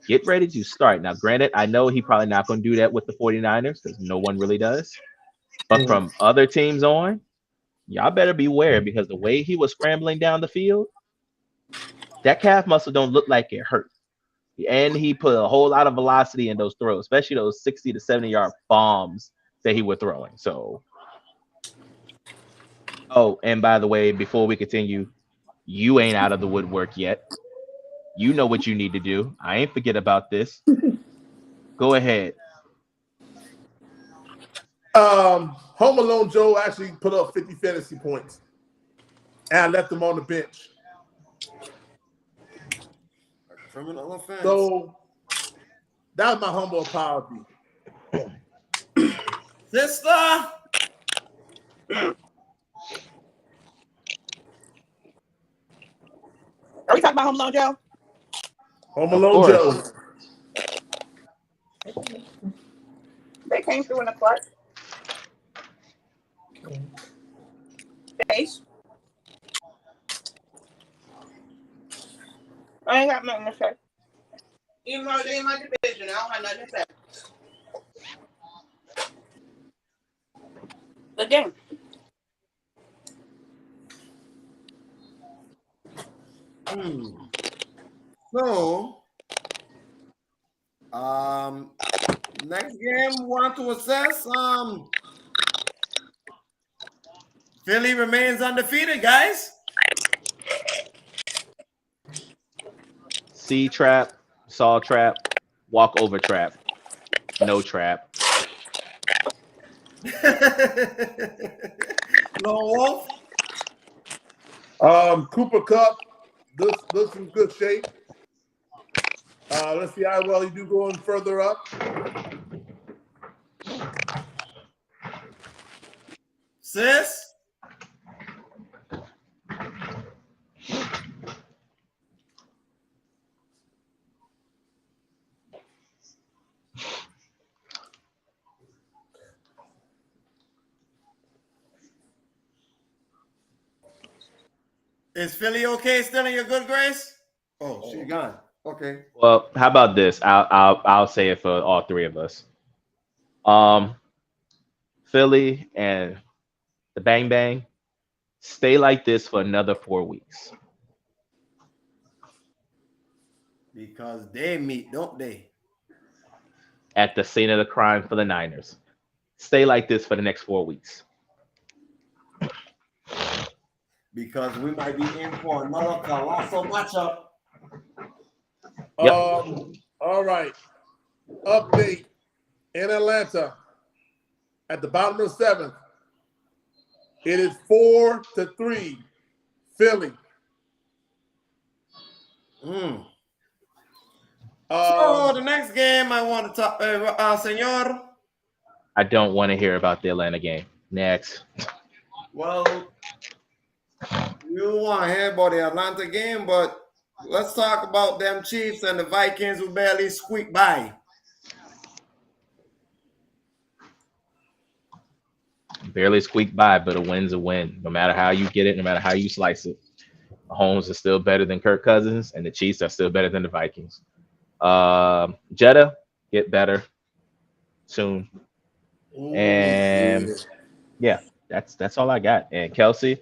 get ready to start. Now, granted, I know he probably not going to do that with the 49ers because no one really does. But from other teams on, y'all better beware because the way he was scrambling down the field, that calf muscle don't look like it hurt. And he put a whole lot of velocity in those throws, especially those 60 to 70-yard bombs that he was throwing. So, oh, and by the way, before we continue, you ain't out of the woodwork yet. You know what you need to do. I ain't forget about this. Go ahead. Home Alone Joe actually put up 50 fantasy points. And I left him on the bench. Criminal offense. So that was my humble apology. Sister. Are we talking about Home Alone Joe? Home Alone Joe. They came through in the clutch. Face. I ain't got nothing to say. Even though they in my division, I don't have nothing to say. The game. So, next game we want to assess. Philly remains undefeated, guys. C trap, saw trap, walk over trap, no trap. No Wolf. Cooper Cup looks in good shape. Let's see how well he do going further up. Sis. Is Philly okay still in your good grace? Oh, she gone. Okay. Well, how about this? I'll say it for all 3 of us. Philly and the Bang Bang, stay like this for another 4 weeks. Because they meet, don't they? At the scene of the crime for the Niners. Stay like this for the next 4 weeks. Because we might be in for another colossal matchup. All right. Update in Atlanta. At the bottom of the 7th, it is 4-3, Philly. So the next game I want to talk, Senor. I don't want to hear about the Atlanta game. Next. Well, you want to hear about the Atlanta game, but let's talk about them Chiefs and the Vikings who barely squeaked by. Barely squeaked by, but a win's a win. No matter how you get it, no matter how you slice it. Mahomes is still better than Kirk Cousins, and the Chiefs are still better than the Vikings. Jetta, get better soon. And yeah, that's all I got. And Kelsey,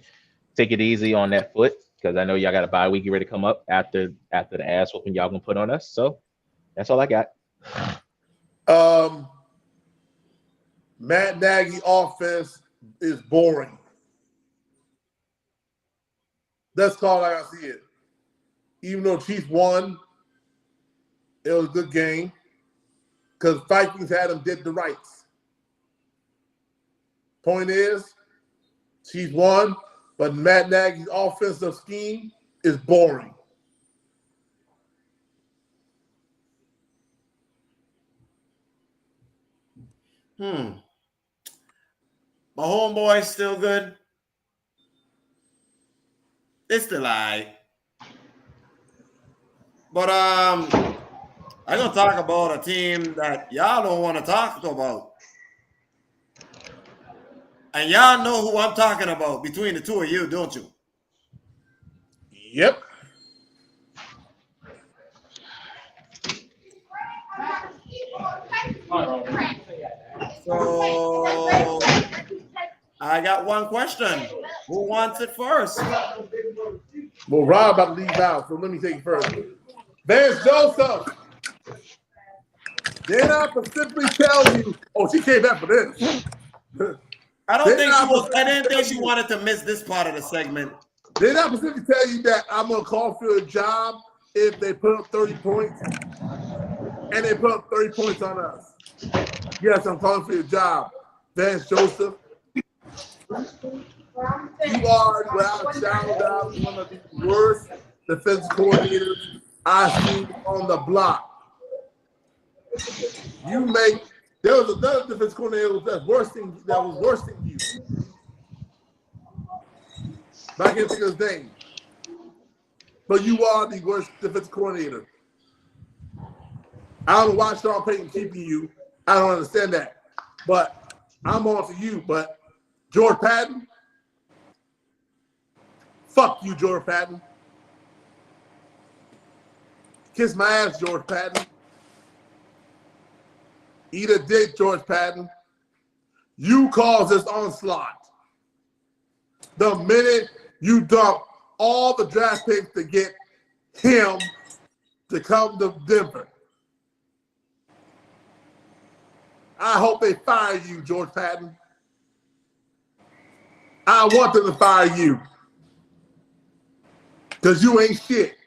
take it easy on that foot because I know y'all got a bye week ready to come up after the ass whooping y'all gonna put on us. So that's all I got. Matt Nagy offense is boring. That's all I see it. Even though Chiefs won, it was a good game because Vikings had them did the rights. Point is, Chiefs won, but Matt Nagy's offensive scheme is boring. My homeboy's still good. It's still alright. But I'm gonna talk about a team that y'all don't want to talk about. And y'all know who I'm talking about between the two of you, don't you? Yep. So I got one question. Who wants it first? Well, Rob about to leave out, so let me take it first. Vance Joseph. Did I specifically tell you? Oh, she came back for this. I didn't think she wanted to miss this part of the segment. Did I specifically tell you that I'm gonna call for a job if they put up 30 points? And they put up 30 points on us. Yes, I'm calling for your job, Vance Joseph. You are, without a shadow of doubt, one of the worst defense coordinators I've seen on the block. There was another defense coordinator that was worse than you. But I can't think of his name. But you are the worst defense coordinator. I don't know why Sean Payton keeping you. I don't understand that. But I'm on to you. But George Patton, fuck you, George Patton. Kiss my ass, George Patton. Eat a dick, George Patton. You caused this onslaught. The minute you dump all the draft picks to get him to come to Denver. I hope they fire you, George Patton. I want them to fire you. Because you ain't shit.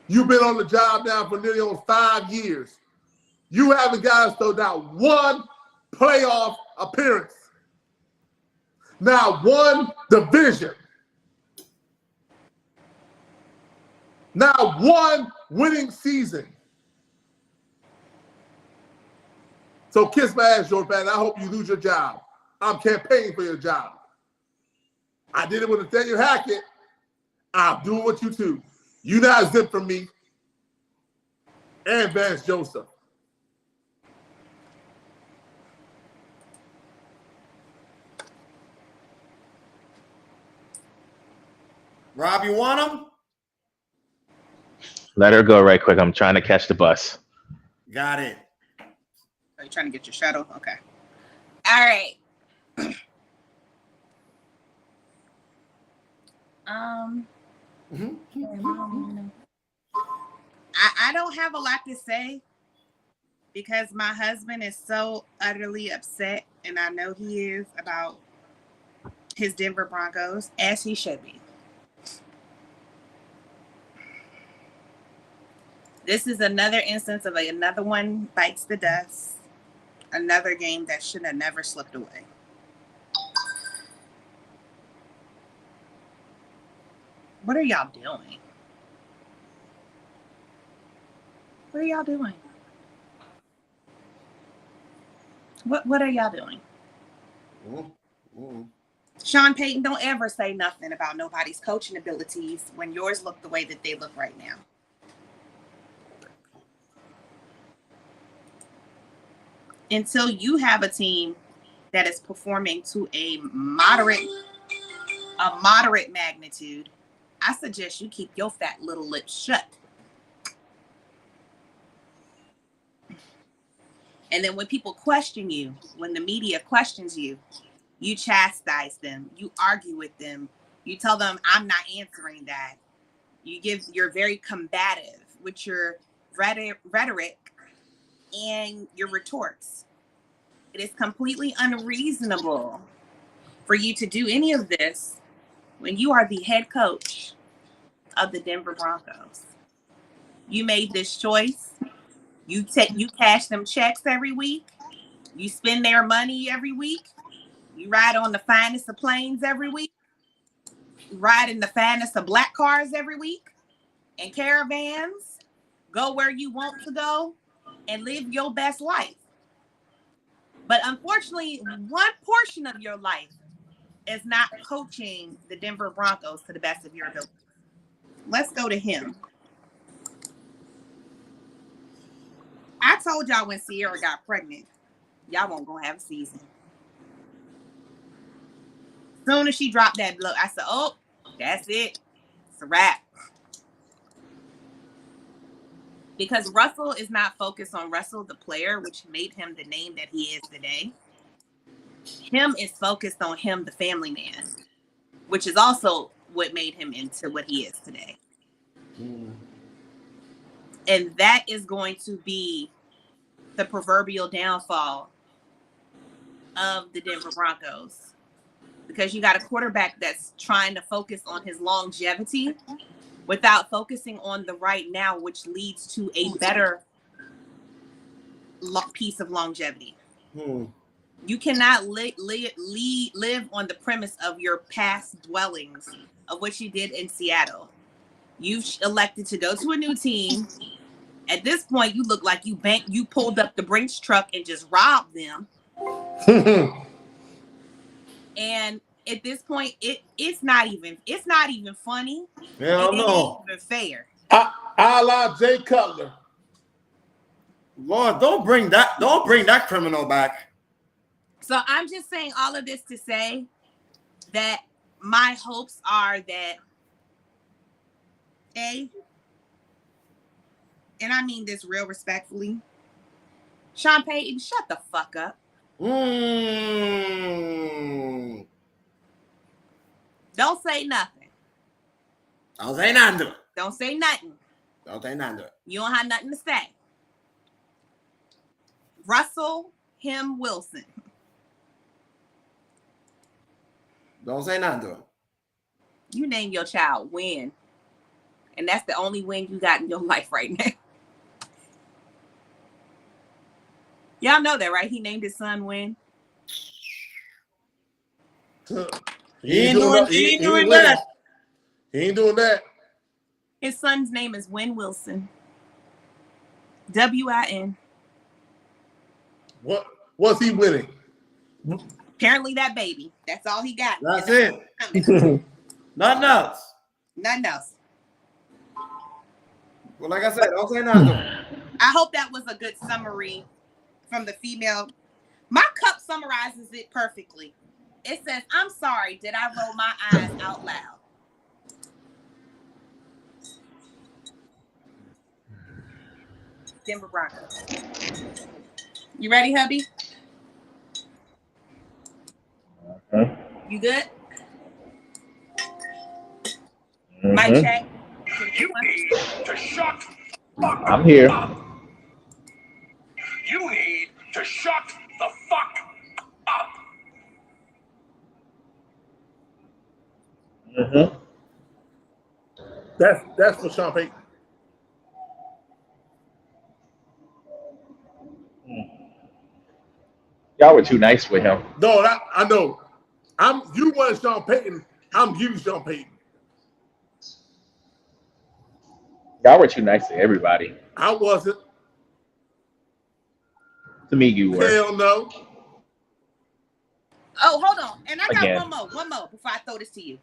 You've been on the job now for nearly almost 5 years. You haven't got us to not one playoff appearance. Not one division. Not one winning season. So kiss my ass, George Patton. I hope you lose your job. I'm campaigning for your job. I did it with Nathaniel Hackett. I'll do it with you too. You not zip from me. And Vance Joseph. Rob, you want him? Let her go right quick. I'm trying to catch the bus. Got it. Are you trying to get your shuttle? Okay. All right. I don't have a lot to say because my husband is so utterly upset, and I know he is, about his Denver Broncos, as he should be. This is another instance of another one bites the dust. Another game that should have never slipped away. What are y'all doing? What are y'all doing? What are y'all doing? Sean Payton, don't ever say nothing about nobody's coaching abilities when yours look the way that they look right now. Until you have a team that is performing to a moderate magnitude, I suggest you keep your fat little lips shut. And then when people question you, when the media questions you, you chastise them, you argue with them, you tell them, I'm not answering that. You're very combative with your rhetoric and your retorts. It is completely unreasonable for you to do any of this when you are the head coach of the Denver Broncos. You made this choice. You cash them checks every week. You spend their money every week. You ride on the finest of planes every week. You ride in the finest of black cars every week. And caravans. Go where you want to go and live your best life. But unfortunately, one portion of your life is not coaching the Denver Broncos to the best of your ability. Let's go to him. I told y'all when Sierra got pregnant, y'all won't gonna have a season. Soon as she dropped that blow, I said, oh, that's it. It's a wrap. Because Russell is not focused on Russell, the player, which made him the name that he is today. Him is focused on him, the family man, which is also what made him into what he is today. And that is going to be the proverbial downfall of the Denver Broncos. Because you got a quarterback that's trying to focus on his longevity without focusing on the right now, which leads to a better piece of longevity. You cannot live on the premise of your past dwellings of what you did in Seattle. You've elected to go to a new team. At this point, you look like you pulled up the Brinks truck and just robbed them. And at this point, it's not even funny. Hell It no. ain't even fair. A la Jay Cutler. Lord, don't bring that criminal back. So I'm just saying all of this to say that my hopes are that and I mean this real respectfully, Sean Payton, shut the fuck up. Don't say nothing. Don't say nothing to it. Don't say nothing. Don't say nothing to it. You don't have nothing to say. Russell Wilson. Don't say nothing to him. You name your child Win. And that's the only win you got in your life right now. Y'all know that, right? He named his son Win. He ain't doing that. He ain't doing that. His son's name is Win Wilson. W-I-N. What's he winning? Apparently that baby. That's all he got. That's it. Nothing else. Nothing else. Well, like I said, don't say nothing to him. I hope that was a good summary from the female. My cup summarizes it perfectly. It says, I'm sorry, did I roll my eyes out loud? Denver Broncos. You ready, hubby? You good? Mic check. You need to shut the I'm here. up. You need to shut the fuck up. That's for Sean Payton. Y'all were too nice with him. No, I know. You wanted Sean Payton. I'm giving Sean Payton. Y'all were too nice to everybody. I wasn't. To me, you were. Hell no. Oh, hold on. And I got Again. one more before I throw this to you.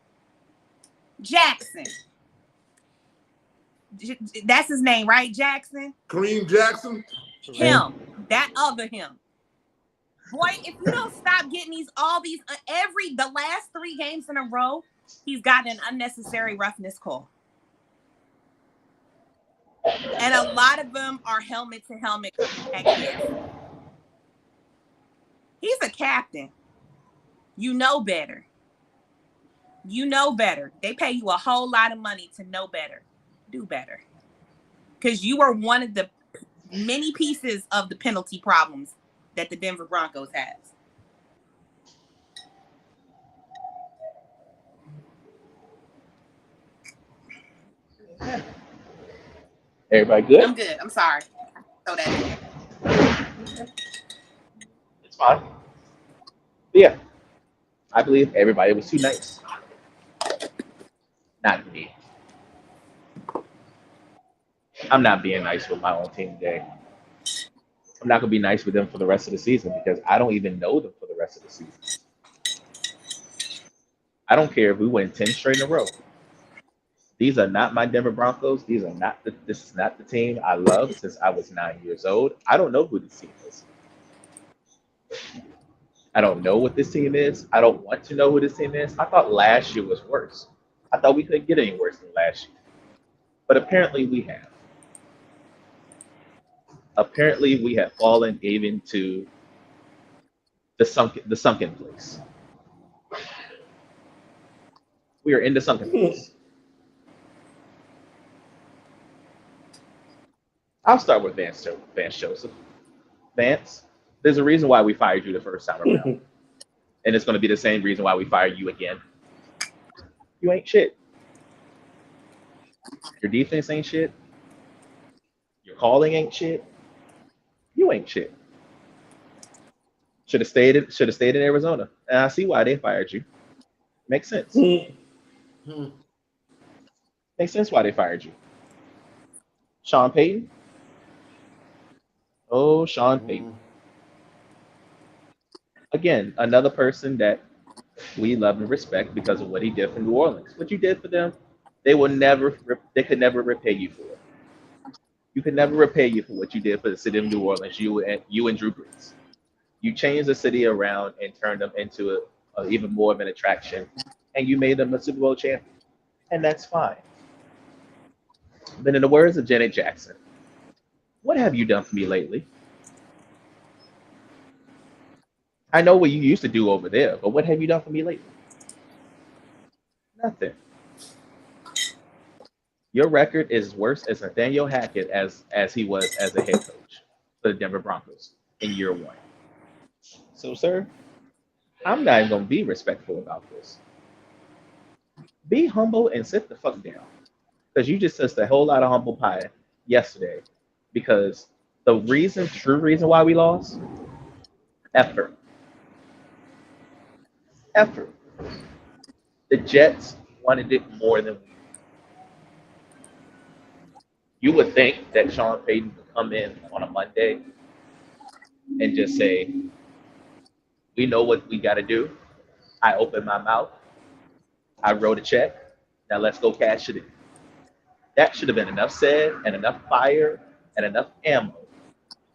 Jackson. That's his name, right? Jackson? Kareem Jackson. Him. That other him. Boy, if you don't stop getting the last 3 games in a row, he's got an unnecessary roughness call. And a lot of them are helmet to helmet. He's a captain. You know better. You know better. They pay you a whole lot of money to know better. Do better. Because you are one of the many pieces of the penalty problems that the Denver Broncos has. Everybody good? I'm good. I'm sorry. Throw that in there. It's fine. But yeah, I believe everybody was too nice. Not me. I'm not being nice with my own team today. I'm not gonna be nice with them for the rest of the season because I don't even know them for the rest of the season. I don't care if we win 10 straight in a row. These are not my Denver Broncos. This is not the team I love since I was 9 years old. I don't know who this team is. I don't know what this team is. I don't want to know who this team is. I thought last year was worse. I thought we couldn't get any worse than last year. But apparently we have. Apparently we have fallen even to the sunken place. We are in the sunken place. I'll start with Vance Joseph. Vance, there's a reason why we fired you the first time around. And it's going to be the same reason why we fire you again. You ain't shit. Your defense ain't shit. Your calling ain't shit. You ain't shit. Should have stayed in Arizona. And I see why they fired you. Makes sense. Makes sense why they fired you. Sean Payton. Oh, Sean Payton. Again, another person that we love and respect because of what he did for New Orleans. What you did for them, they could never repay you for it. You could never repay you for what you did for the city of New Orleans, you and Drew Brees. You changed the city around and turned them into even more of an attraction, and you made them a Super Bowl champion. And that's fine. But in the words of Janet Jackson, what have you done for me lately? I know what you used to do over there, but what have you done for me lately? Nothing. Your record is worse as Nathaniel Hackett as he was as a head coach for the Denver Broncos in year 1. So, sir, I'm not even going to be respectful about this. Be humble and sit the fuck down. Because you just touched a whole lot of humble pie yesterday. Because the true reason why we lost, effort. Effort. The Jets wanted it more than we did. You would think that Sean Payton would come in on a Monday and just say, we know what we got to do. I opened my mouth. I wrote a check. Now let's go cash it in. That should have been enough said and enough fire and enough ammo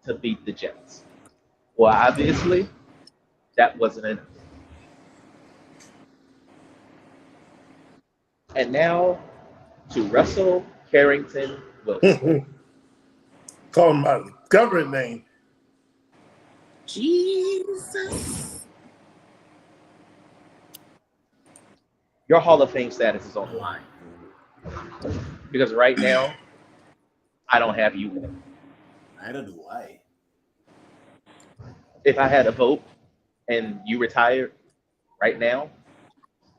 to beat the Jets. Well, obviously, that wasn't enough. And now to Russell Carrington Wilson. Call him my government name. Jesus. Your Hall of Fame status is on the line. Because right now, I don't have you in it. Neither do I. If I had a vote and you retired right now,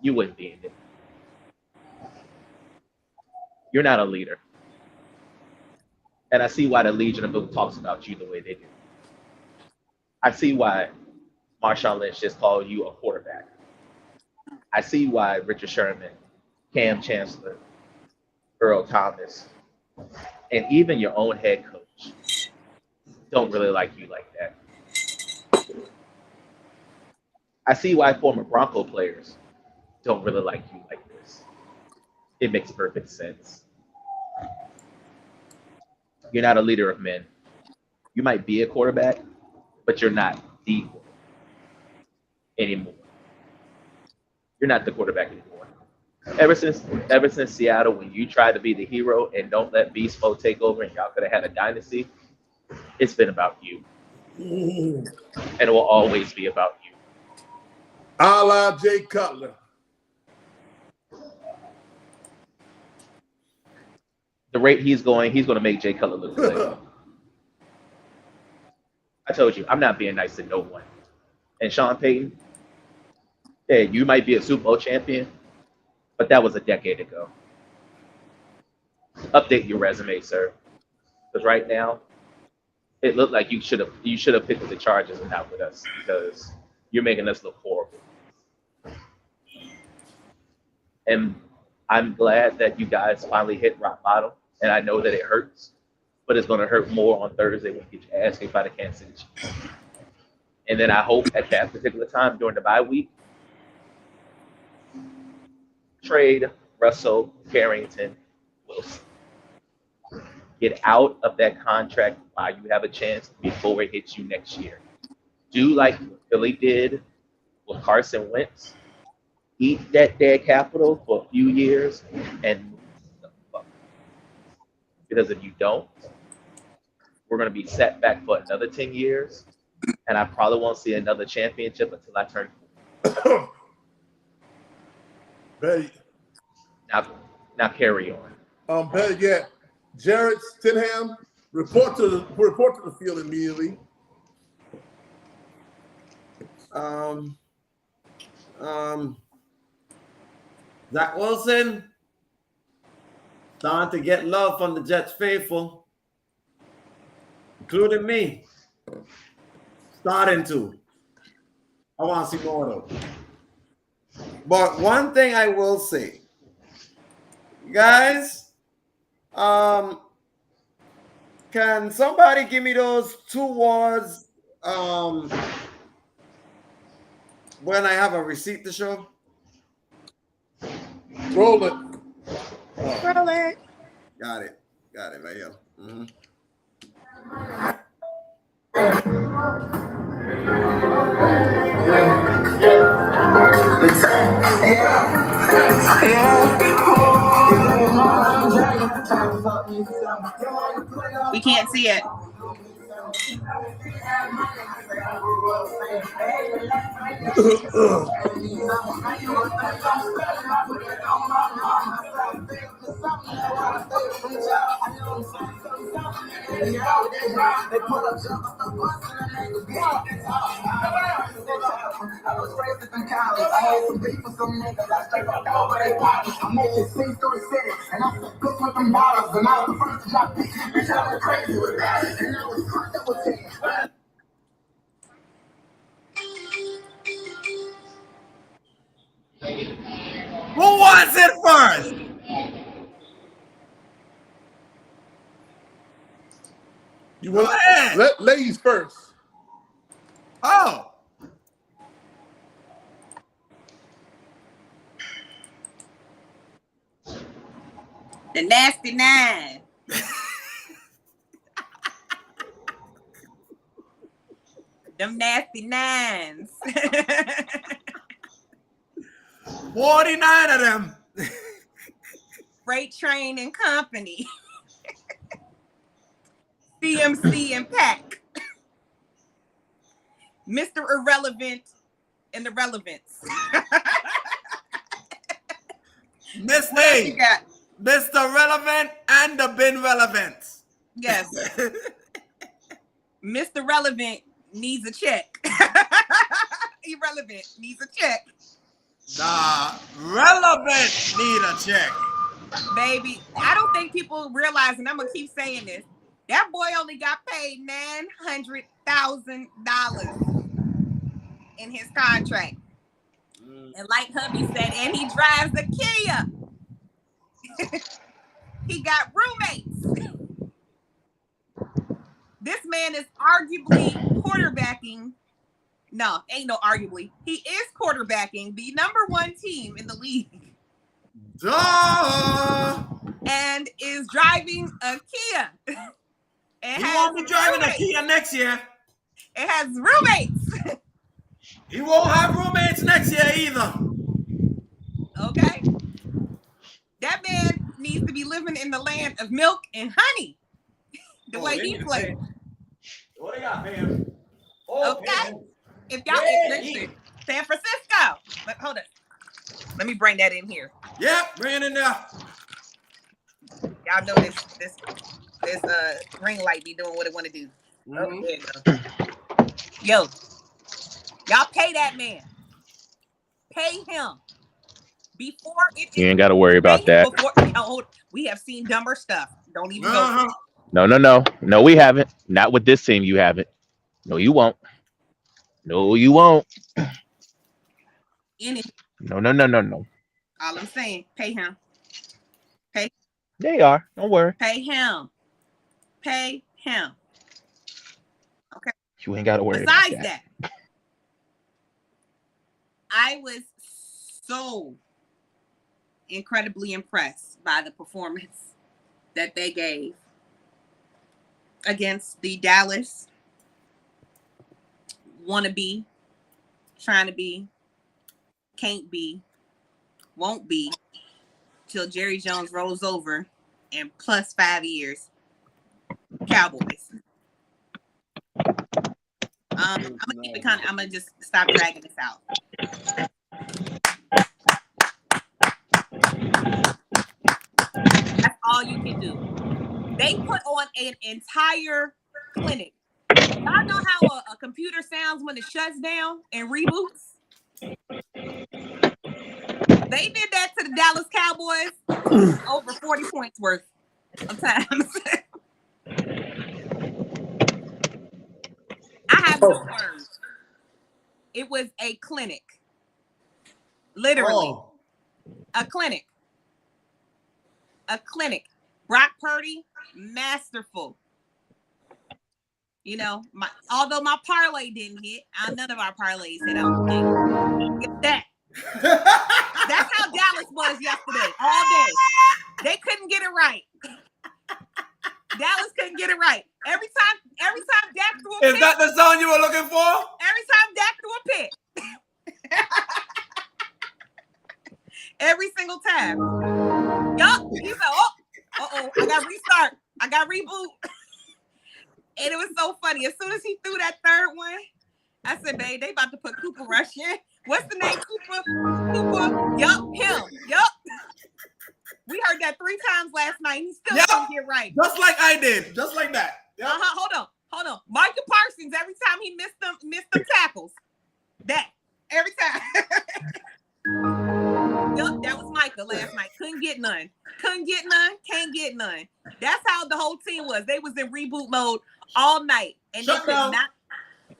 you wouldn't be in it. You're not a leader. And I see why the Legion of Boom talks about you the way they do. I see why Marshawn Lynch just called you a quarterback. I see why Richard Sherman, Cam Chancellor, Earl Thomas, and even your own head coach don't really like you like that. I see why former Bronco players don't really like you like this. It makes perfect sense. You're not a leader of men. You might be a quarterback, but you're not the quarterback anymore. You're not the quarterback anymore. Ever since Seattle, when you tried to be the hero and don't let Beast Mode take over and y'all could have had a dynasty, it's been about you. And it will always be about you. A la Jay Cutler. The rate he's going to make Jay Cutler look good. I told you, I'm not being nice to no one. And Sean Payton, yeah, you might be a Super Bowl champion, but that was a decade ago. Update your resume, sir. Because right now, it looked like you should have picked with the Chargers and not with us because you're making us look horrible. And I'm glad that you guys finally hit rock bottom, and I know that it hurts, but it's going to hurt more on Thursday when you get your ass kicked by the Kansas City Chiefs. And then I hope at that particular time during the bye week, trade Russell, Carrington, Wilson. Get out of that contract while you have a chance before it hits you next year. Do like Philly did with Carson Wentz. Eat that dead capital for a few years and move the fuck. Because if you don't, we're going to be set back for another 10 years, and I probably won't see another championship until I turn 40. Better, Now carry on. better yet, Jared Stidham, report to the field immediately. Zach Wilson starting to get love from the Jets faithful, including me. Starting to. I want to see more of them. But one thing I will say, guys, can somebody give me those 2 words when I have a receipt to show? Roll it. Roll it. Got it right here. Mm-hmm. We can't see it. Who wants it first? You want ahead. let ladies first. Oh. The Nasty Nine. Them Nasty Nines. 49 of them. Freight Train and Company. CMC and Pack. Mr. Irrelevant and the Relevance. Miss What else you A, got? Mr. Relevant and the Bin Relevance. Yes. Mr. Relevant needs a check. Irrelevant needs a check. The Relevant need a check. Baby, I don't think people realize, and I'm going to keep saying this, that boy only got paid $900,000. in his contract. And like hubby said, and he drives a Kia. He got roommates. This man is arguably quarterbacking. No, ain't no arguably. He is quarterbacking the #1 team in the league. Duh! And is driving a Kia. He won't be driving a Kia next year. It has roommates. He won't have roommates next year either. Okay. That man needs to be living in the land of milk and honey. The way he plays. What do you got, man? Okay. If y'all listen, San Francisco. But hold on. Let me bring that in here. Yep, bring it in there. Y'all know this ring light be doing what it want to do. Oh, there you go. Yo, y'all pay that man. Pay him. Before it You ain't got to worry about that. We have seen dumber stuff. Don't even go. No, we haven't. Not with this team. You haven't. No, you won't. No, you won't. No. All I'm saying, pay him. Pay. They are. Don't worry. Pay him. Pay him. Okay. You ain't got to worry. Besides that, I was so incredibly impressed by the performance that they gave against the Dallas wannabe, trying to be, can't be, won't be, till Jerry Jones rolls over and plus 5 years Cowboys. I'm gonna keep it I'm gonna just stop dragging this out. That's all you can do. They put on an entire clinic. Y'all know how a computer sounds when it shuts down and reboots? They did that to the Dallas Cowboys over 40 points worth of times. I have no words. It was a clinic. Literally. A clinic. A clinic. Brock Purdy, masterful. You know, although my parlay didn't hit, none of our parlays hit. I don't think. Get that. That's how Dallas was yesterday, all day. They couldn't get it right. Dallas couldn't get it right. Every time Dak threw a pick. Is that the sound you were looking for? Every time Dak threw a pick. Every single time. Yup. He said, I got restart. I got reboot. And it was so funny. As soon as he threw that third one, I said, babe, they about to put Cooper Rush in. What's the name? Cooper? Yup, him. Yup. We heard that 3 times last night. He still didn't get right. Just like I did. Just like that. Yep. Hold on. Micah Parsons, every time he missed them tackles. That. Every time. Yup, that was Micah last night. Couldn't get none. Can't get none. That's how the whole team was. They was in reboot mode all night. And they could not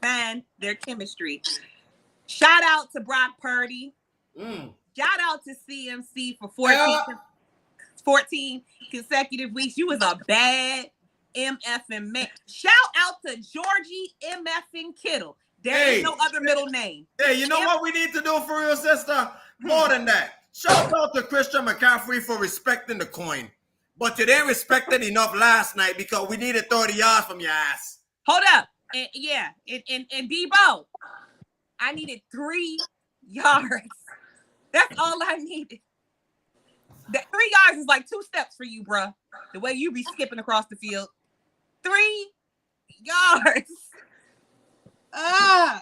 find their chemistry. Shout out to Brock Purdy. Shout out to CMC for 14 consecutive weeks. You was a bad MFing man. Shout out to Georgie MFing Kittle. There is no other middle name. Hey, you know what we need to do for your sister? More than that. Shout out to Christian McCaffrey for respecting the coin. But you didn't respect it enough last night because we needed 30 yards from your ass. Hold up. And Debo, I needed 3 yards. That's all I needed. That 3 yards is like 2 steps for you, bruh. The way you be skipping across the field. 3 yards. I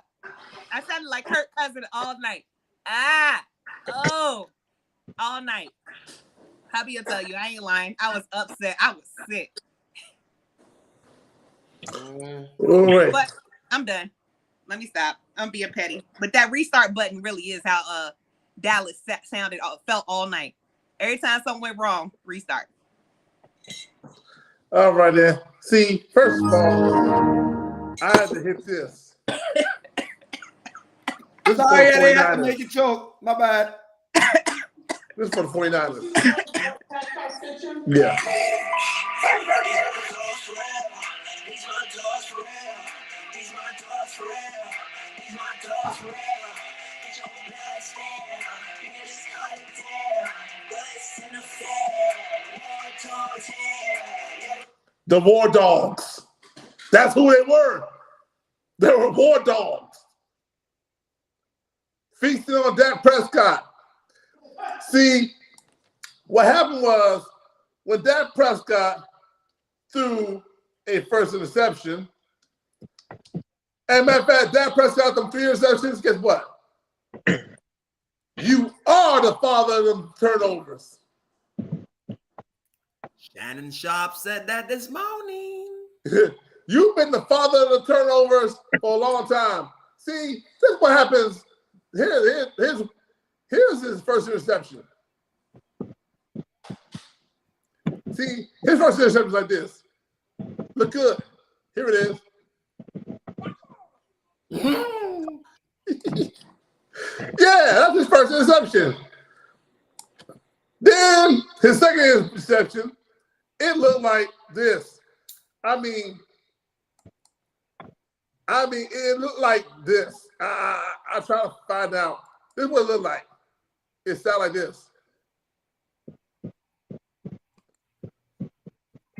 sounded like Kirk Cousins all night. All night. Hubby will tell you, I ain't lying. I was upset. I was sick. But I'm done. Let me stop. I'm being petty. But that restart button really is how Dallas felt all night. Every time something went wrong, restart. All right then. See, first of all, I had to hit this. This is for Sorry, the I didn't have to 49ers. make you choke. My bad. This is for the 49ers. Yeah. The War Dogs. That's who they were. They were War Dogs. Feasting on Dak Prescott. See, what happened was when Dak Prescott threw a first interception, and matter of fact, Dak Prescott them 3 interceptions, guess what? You are the father of them turnovers. Shannon Sharp said that this morning. You've been the father of the turnovers for a long time. See, this is what happens. Here's his first interception. See, his first interception is like this. Look good. Here it is. Yeah, that's his first interception. Then his second interception, it looked like this. I mean, it looked like this. I try to find out. This is what it looked like. It sounded like this.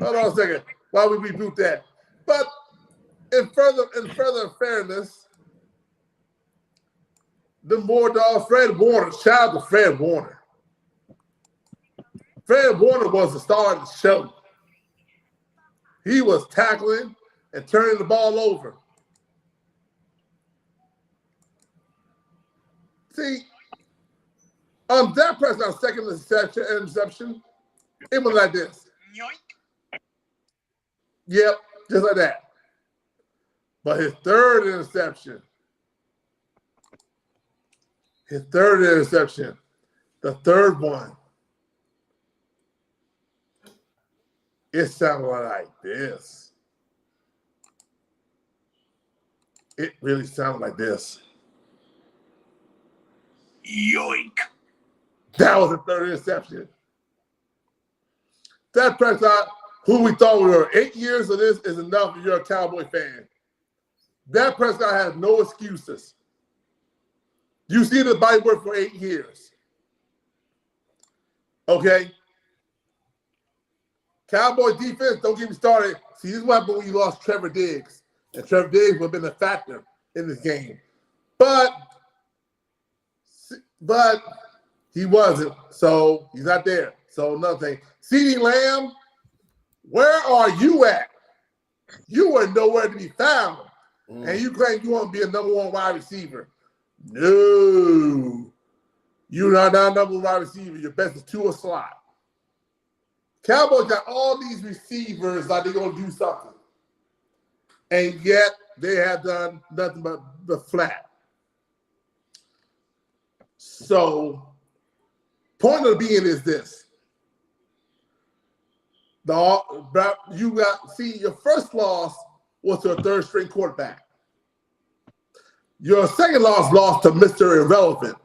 Hold on a second while we reboot that. But in further fairness, the War Dogs, Fred Warner, shout out to Fred Warner. Fred Warner was the star of the show. He was tackling and turning the ball over. See, on that Prescott's second interception, it was like this. Yep, just like that. But his third interception, the third one, it sounded like this. It really sounded like this. Yoink. That was the third interception. That Prescott, who we thought we were 8 years of this is enough if you're a Cowboy fan. That Prescott has no excuses. You see the body work for 8 years. Okay? Cowboy defense, don't get me started. See, this is what happened when you lost Trevor Diggs. And Trevor Diggs would have been a factor in this game. But he wasn't. So he's not there. So another thing. CeeDee Lamb, where are you at? You were nowhere to be found. And you claim you want to be a number one wide receiver. No. You're not a number one wide receiver. Your best is two a slot. Cowboys got all these receivers like they're going to do something. And yet they have done nothing but the flat. So, point of being is this. Your first loss was to a third string quarterback. Your second loss to Mr. Irrelevant.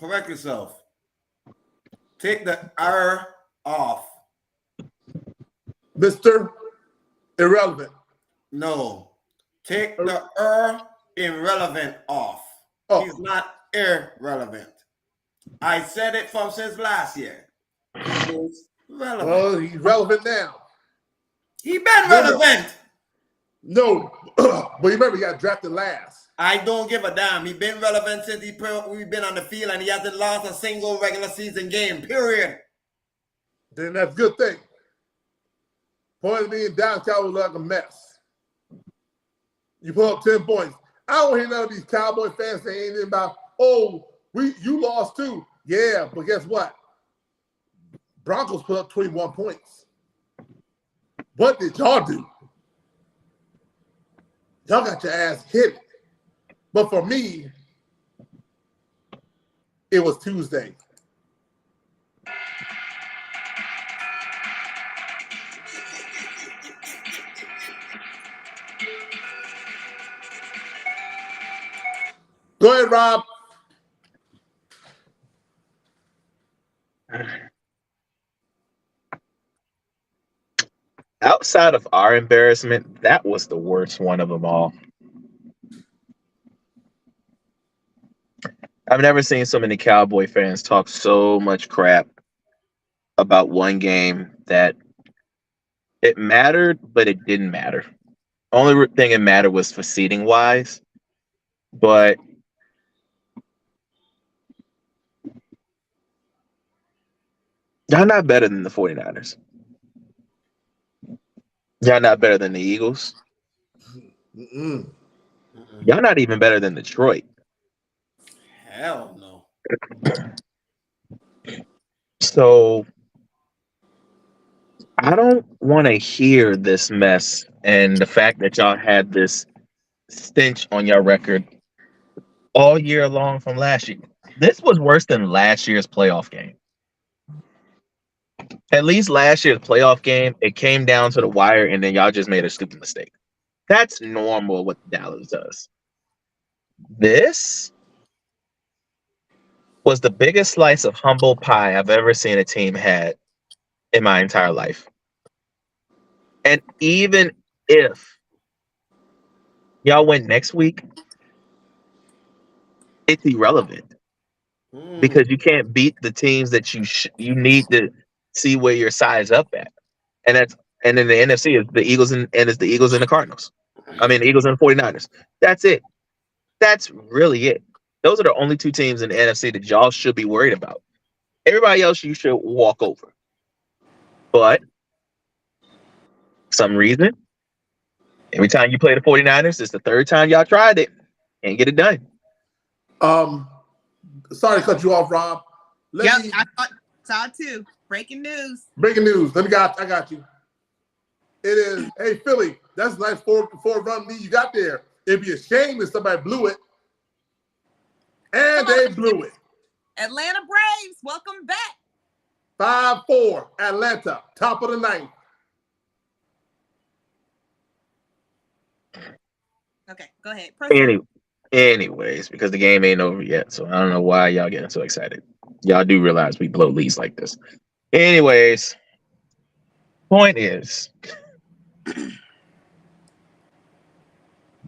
Correct yourself. Take the R off. Mr. Irrelevant. No. Take the irrelevant off. Oh. He's not irrelevant. I said it from since last year. He's relevant. Well, he's relevant now. He been relevant. No, but remember, he got drafted last. I don't give a damn. He been relevant since we've been on the field, and he hasn't lost a single regular season game, period. Then that's a good thing. Point of being downtown was like a mess. You put up 10 points. I don't hear none of these Cowboy fans saying anything about, you lost too. Yeah, but guess what? Broncos put up 21 points. What did y'all do? Y'all got your ass hit. But for me, it was Tuesday. Go ahead, Rob. Outside of our embarrassment, that was the worst one of them all. I've never seen so many Cowboy fans talk so much crap about one game that it mattered, but it didn't matter. Only thing it mattered was for seating wise, but y'all not better than the 49ers. Y'all not better than the Eagles. Mm-mm. Y'all not even better than Detroit. Hell no. So I don't want to hear this mess and the fact that y'all had this stench on your record all year long from last year. This was worse than last year's playoff game. At least last year's playoff game, it came down to the wire and then y'all just made a stupid mistake. That's normal what Dallas does. This was the biggest slice of humble pie I've ever seen a team had in my entire life. And even if y'all win next week, it's irrelevant because you can't beat the teams that you need to see where your size up at, and in the NFC is the Eagles and it's the Eagles and the Cardinals. I mean, the Eagles and the 49ers. That's it. That's really it. Those are the only two teams in the NFC that y'all should be worried about. Everybody else you should walk over. But for some reason, every time you play the 49ers, it's the third time y'all tried it and get it done. Sorry to cut you off, Rob. I saw too. Breaking news. Breaking news. I got you. It is, hey, Philly, that's a nice four run lead you got there. It'd be a shame if somebody blew it. And they blew it. Atlanta Braves, welcome back. 5-4, Atlanta, top of the ninth. Okay, go ahead. Anyways, because the game ain't over yet, so I don't know why y'all getting so excited. Y'all do realize we blow leads like this. Anyways, point is,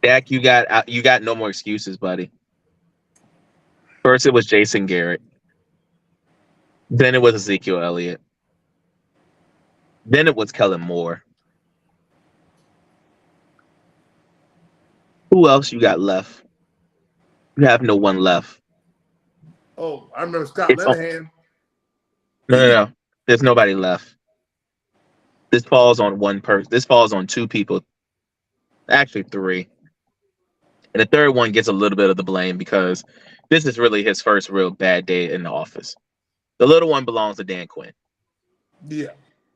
Dak, you got no more excuses, buddy. First, it was Jason Garrett. Then it was Ezekiel Elliott. Then it was Kellen Moore. Who else you got left? You have no one left. Oh, I remember Scott Linehan. No. There's nobody left. This falls on one person. This falls on two people. Actually, three. And the third one gets a little bit of the blame because this is really his first real bad day in the office. The little one belongs to Dan Quinn. Yeah.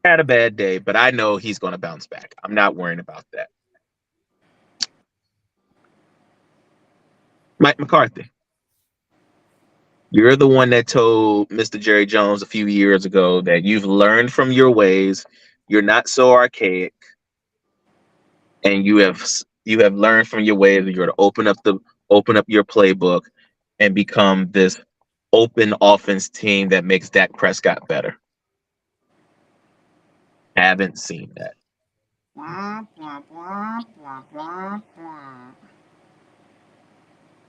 Had a bad day, but I know he's going to bounce back. I'm not worrying about that. Mike McCarthy. You're the one that told Mr. Jerry Jones a few years ago that you've learned from your ways. You're not so archaic, and you have learned from your ways. You're to open up your playbook and become this open offense team that makes Dak Prescott better. Haven't seen that.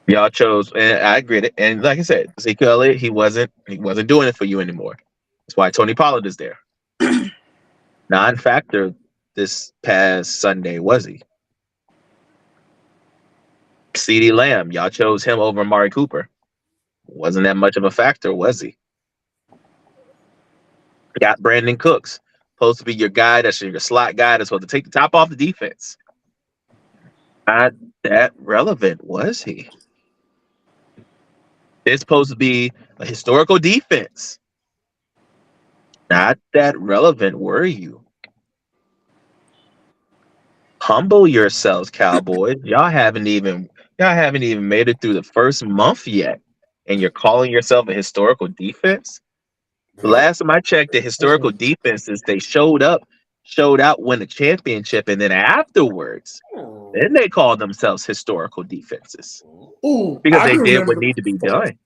Y'all chose, and I agree. And like I said, Ezekiel Elliott, he wasn't doing it for you anymore. That's why Tony Pollard is there. Non-factor this past Sunday, was he? CeeDee Lamb, y'all chose him over Amari Cooper. Wasn't that much of a factor, was he? Got Brandon Cooks, supposed to be your guy, that's your slot guy, that's supposed to take the top off the defense. Not that relevant, was he? It's supposed to be a historical defense. Not that relevant, were you? Humble yourselves, Cowboys. Y'all haven't even made it through the first month yet, and you're calling yourself a historical defense? The last time I checked, the historical defenses, they showed up showed out, win a championship, and then afterwards, then they called themselves historical defenses Ooh, because I they can did what remember. needed to be done.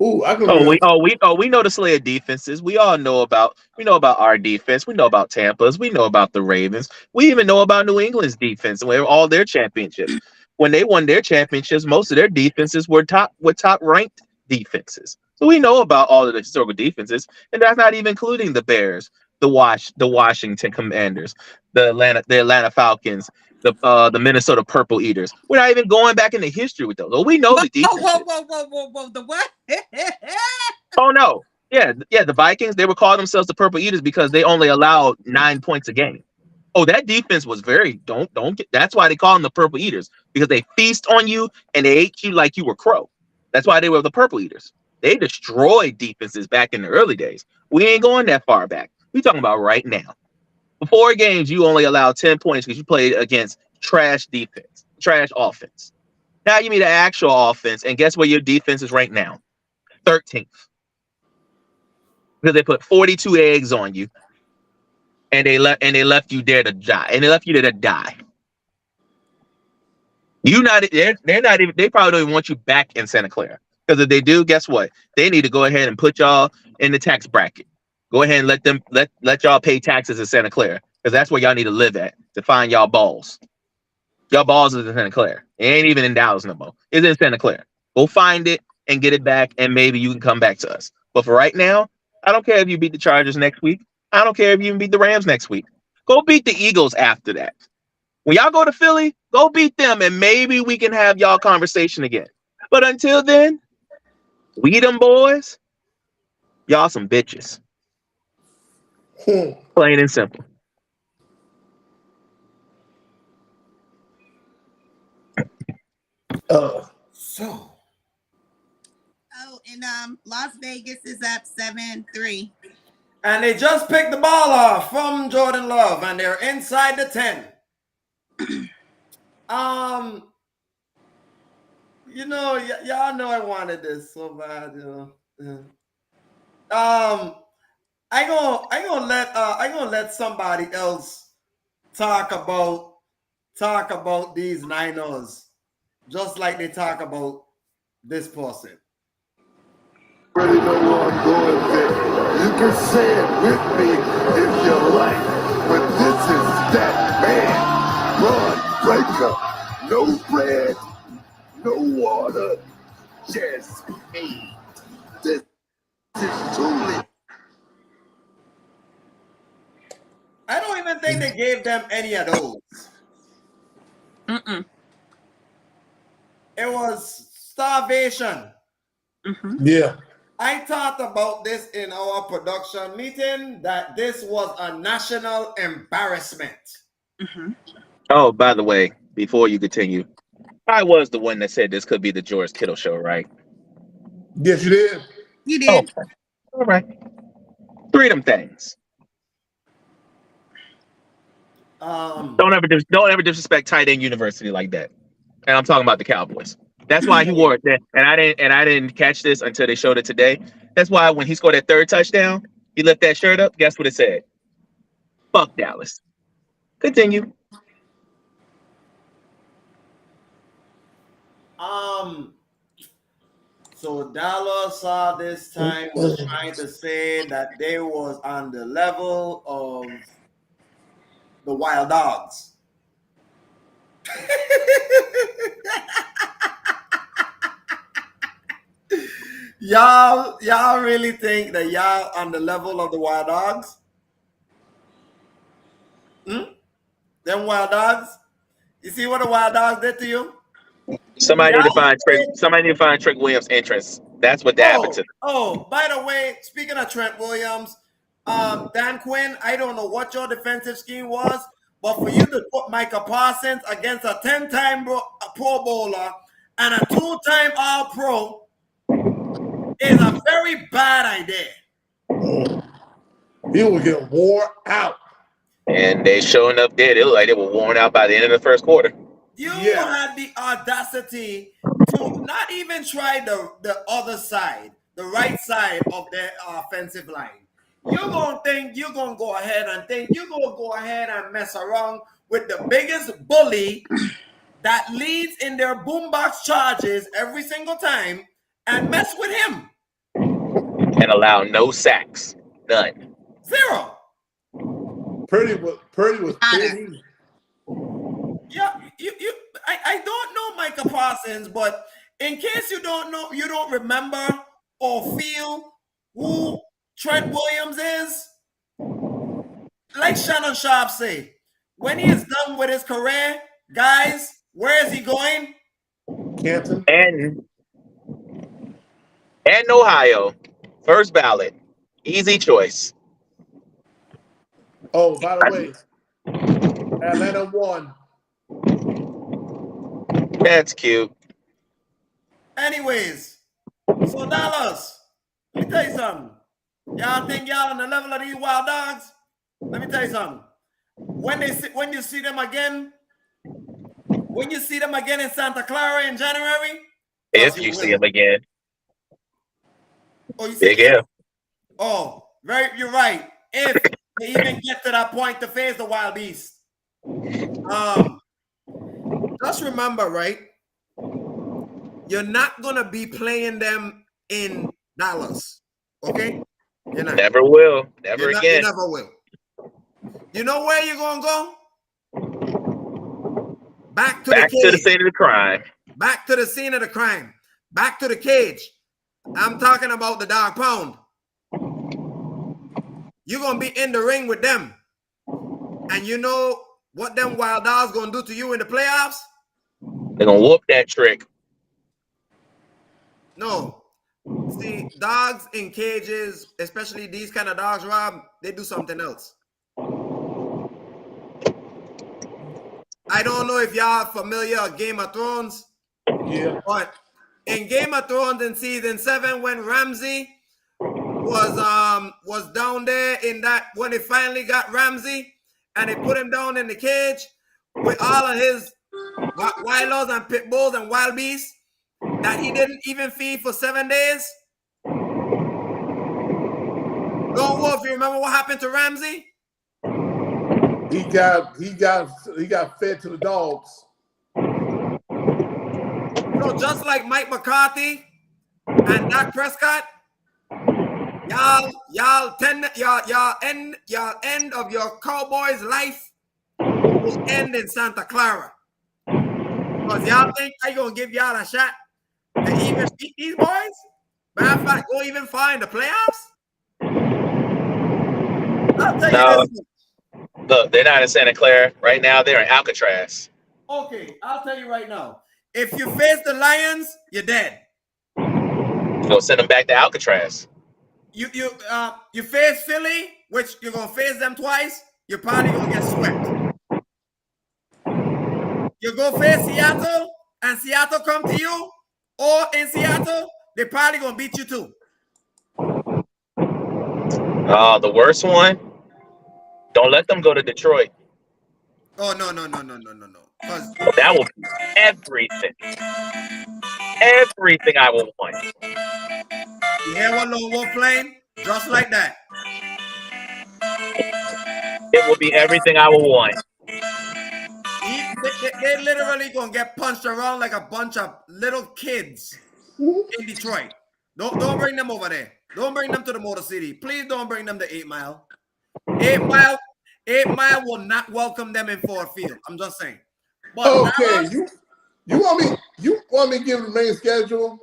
Ooh, I can Oh, remember. we know the Slayer defenses. We know about our defense. We know about Tampa's. We know about the Ravens. We even know about New England's defense and all their championships. When they won their championships, most of their defenses were top ranked defenses. So we know about all of the historical defenses, and that's not even including the Bears, the Washington Commanders, the Atlanta Falcons, the Minnesota Purple Eaters. We're not even going back into history with those. Well, we know the defenses. Whoa. The what? Oh no. Yeah, the Vikings, they would call themselves the Purple Eaters because they only allowed 9 points a game. Oh, that defense was very don't get that's why they call them the Purple Eaters, because they feast on you and they ate you like you were crow. That's why they were the Purple Eaters. They destroyed defenses back in the early days. We ain't going that far back. We talking about right now. For 4 games, you only allowed 10 points because you played against trash defense, trash offense. Now you meet an actual offense, and guess where your defense is right now? 13th. Because they put 42 eggs on you, and they left you there to die, and they left you there to die. They're not even, they probably don't even want you back in Santa Clara, because if they do, guess what? They need to go ahead and put y'all in the tax bracket. Go ahead and let y'all pay taxes in Santa Clara, because that's where y'all need to live at to find y'all balls. Y'all balls is in Santa Clara. It ain't even in Dallas no more. It's in Santa Clara. Go find it and get it back, and maybe you can come back to us. But for right now, I don't care if you beat the Chargers next week. I don't care if you even beat the Rams next week. Go beat the Eagles after that. When y'all go to Philly, go beat them, and maybe we can have y'all conversation again. But until then, we them boys, y'all some bitches. Plain and simple. So, Oh, and Las Vegas is up 7-3. and they just picked the ball off from Jordan Love, and they're inside the 10. Y'all know I wanted this so bad, I gonna let somebody else talk about these Niners, just like they talk about this person. Already know where I'm going with. You can say it with me if you like, but this is that man, Ron Breaker. No bread, no water, just hate. This is truly. I don't even think they gave them any of those. It was starvation. Yeah. I thought about this in our production meeting, that this was a national embarrassment. Oh, by the way, before you continue, I was the one that said this could be the George Kittle show, right? Yes, you did. You Oh, did. all right. 3 of them things. Don't ever disrespect tight end university like that. And I'm talking about the Cowboys. That's why he wore it. And I didn't catch this until they showed it today. That's why when he scored that 3rd touchdown, he lifted that shirt up. Guess what it said? Fuck Dallas. Continue. So Dallas this time was trying to say that they was on the level of the Wild Dogs. Y'all really think that y'all on the level of the Wild Dogs? Them Wild Dogs? You see what the Wild Dogs did to you? Somebody need to find Trick. Y'all Somebody need to find Trick Williams' entrance. That's what happened to them. Oh, by the way, speaking of Trent Williams, Dan Quinn, I don't know what your defensive scheme was, but for you to put Micah Parsons against a 10-time Pro Bowler and a 2-time All-Pro is a very bad idea. He will get wore out. And they sure enough did. It looked like they were worn out by the end of the 1st quarter. You had the audacity to not even try the other side, the right side of the offensive line. you're gonna think you're gonna go ahead and mess around with the biggest bully that leads in their boombox charges every single time and mess with him. And allow no sacks. None. 0. Purdy was pretty. Yeah, I don't know Micah Parsons, but in case you don't remember or feel who Trent Williams is, like Shannon Sharp say, when he is done with his career, guys, where is he going? Canton. And Ohio. First ballot. Easy choice. Oh, by the way, Atlanta won. That's cute. Anyways, so Dallas, let me tell you something. Y'all think y'all on the level of these wild dogs? Let me tell you something. When you see them again in Santa Clara in January, If you see him again. Oh, you see Big if. Oh, right, you're right. If they even get to that point to face the wild beast. Just remember, right? You're not gonna be playing them in Dallas. Okay? You're not. Never will. Never again. You never will. You know where you're gonna go? Back to the scene of the crime. Back to the scene of the crime. Back to the cage. I'm talking about the dog pound. You're gonna be in the ring with them. And you know what them wild dogs gonna do to you in the playoffs? They're gonna whoop that trick. No. See, dogs in cages, especially these kind of dogs, Rob, they do something else. I don't know if y'all are familiar with Game of Thrones. Yeah. But in Game of Thrones in season 7, when Ramsay was down there in that, when they finally got Ramsay and they put him down in the cage with all of his wild and pit bulls and wild beasts that he didn't even feed for 7 days. Lone Wolf, you remember what happened to Ramsay? He got fed to the dogs. So just like Mike McCarthy and Dak Prescott, y'all end of your Cowboys life will end in Santa Clara. Because y'all think I gonna give y'all a shot to even beat these boys? Matter of fact, go even far in the playoffs? I'll tell you this. Look, they're not in Santa Clara right now. They're in Alcatraz. Okay, I'll tell you right now. If you face the Lions, you're dead. You're gonna send them back to Alcatraz. You face Philly, which you're gonna face them twice. You're probably gonna get swept. You go face Seattle, and Seattle come to you, or in Seattle, they're probably gonna beat you too. The worst one. Don't let them go to Detroit. Oh no. Because that will be everything. Everything I will want. You hear what Lone Wolf playing? Just like that. It will be everything I will want. They literally gonna get punched around like a bunch of little kids in Detroit. Don't bring them over there. Don't bring them to the Motor City. Please don't bring them to 8 Mile. 8 Mile will not welcome them in Ford Field. I'm just saying. But okay, you want me to give them the main schedule?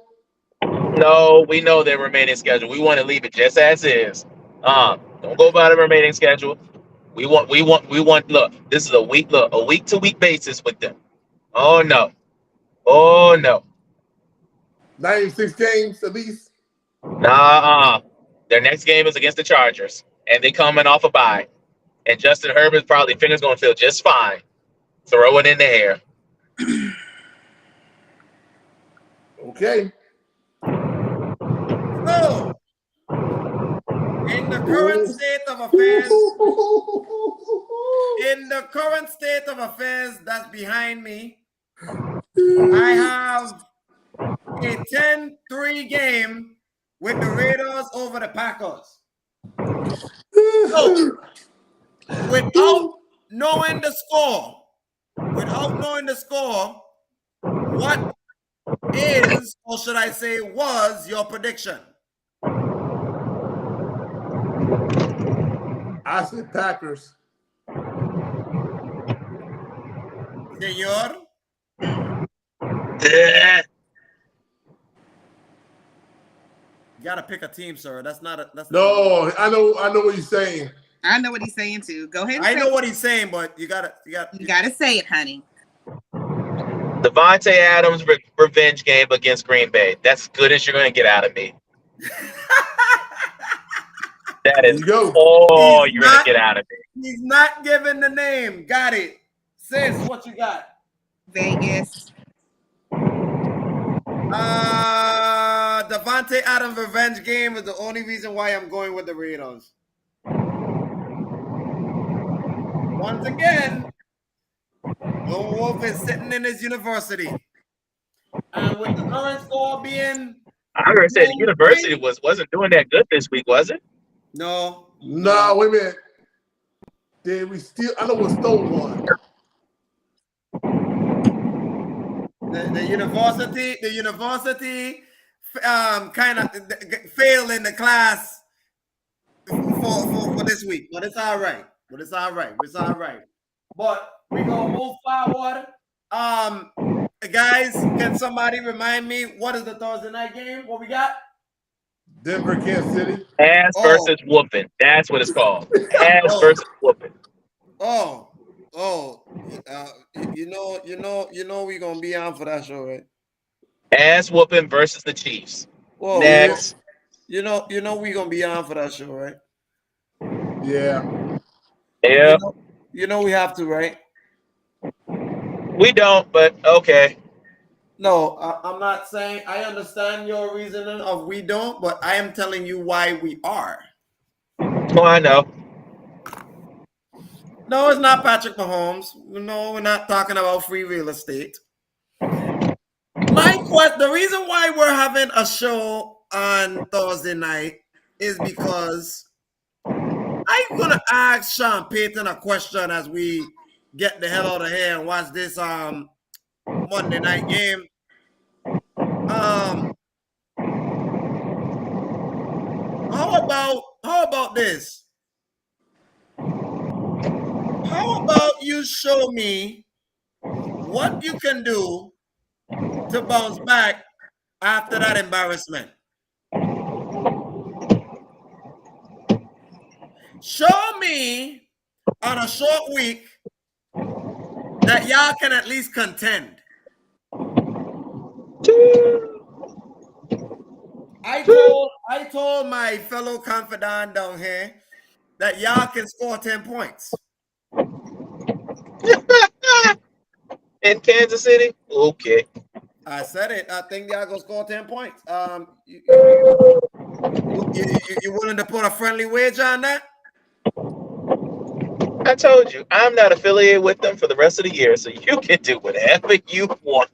No, we know their remaining schedule. We want to leave it just as is. Don't go by the remaining schedule. We want. Look, this is a week to week basis with them. Oh no. 96 games at least. Their next game is against the Chargers, and they coming off a bye. And Justin Herbert's probably fingers gonna feel just fine. Throw it in the air. Okay. So, in the current state of affairs that's behind me, I have a 10-3 game with the Raiders over the Packers. So, without knowing the score, what is, or should I say, was your prediction? I said Packers. Senor? You gotta pick a team, sir. That's not a. That's No, I know what he's saying. I know what he's saying too. Go ahead. I know what he's saying, but you gotta say it, honey. Devontae Adams' revenge game against Green Bay. That's as good as you're going to get out of me. That is all you're going to get out of me. He's not giving the name. Got it. Sis, what you got? Vegas. Devontae Adams' revenge game is the only reason why I'm going with the Raiders. Once again, Lone Wolf is sitting in his university. And with the current score being... I heard say the university wasn't doing that good this week, was it? No. No, wait a minute. Did we steal? I know we stole one. The university kind of failed in the class for this week. But it's all right. But we're going to move forward. Guys, can somebody remind me what is the Thursday night game? What we got? Denver, Kansas City. Ass versus whooping. That's what it's called. Ass versus whooping. You know we're gonna be on for that show, right? Ass whooping versus the Chiefs. Whoa, next. You know we're gonna be on for that show, right? Yeah. Yeah. You know we have to, right? We don't, but okay. No, I'm not saying I understand your reasoning of we don't, but I am telling you why we are. Oh, I know. No, it's not Patrick Mahomes. No, we're not talking about free real estate. The reason why we're having a show on Thursday night is because I'm gonna ask Sean Payton a question as we get the hell out of here and watch this Monday night game. How about this? How about you show me what you can do to bounce back after that embarrassment? Show me on a short week that y'all can at least contend. I told my fellow confidant down here that y'all can score 10 points. In Kansas City? Okay. I said it. I think y'all gonna score 10 points. You willing to put a friendly wager on that? I told you, I'm not affiliated with them for the rest of the year, so you can do whatever you want.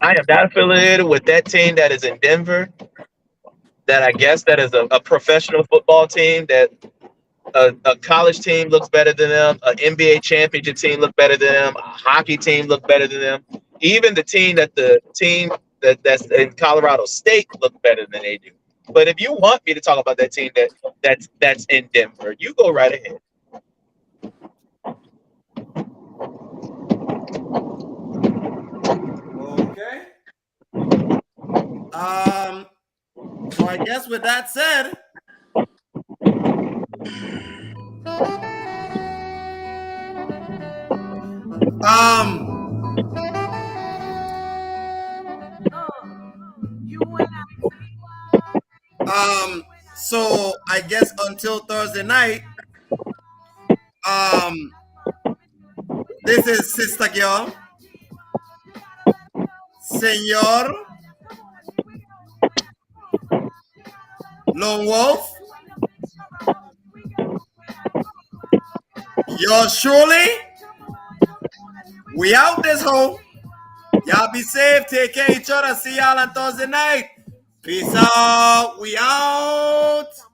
I am not affiliated with that team that is in Denver. That I guess that is a professional football team. That a college team looks better than them. An NBA championship team looks better than them. A hockey team looks better than them. Even the team that's in Colorado State looks better than they do. But if you want me to talk about that team that's in Denver, you go right ahead. Okay. So I guess with that said, so I guess until Thursday night, this is Sister Girl, Senor, Lone Wolf, yours truly. We out this hole. Y'all be safe. Take care of each other. See y'all on Thursday night. Peace out. We out.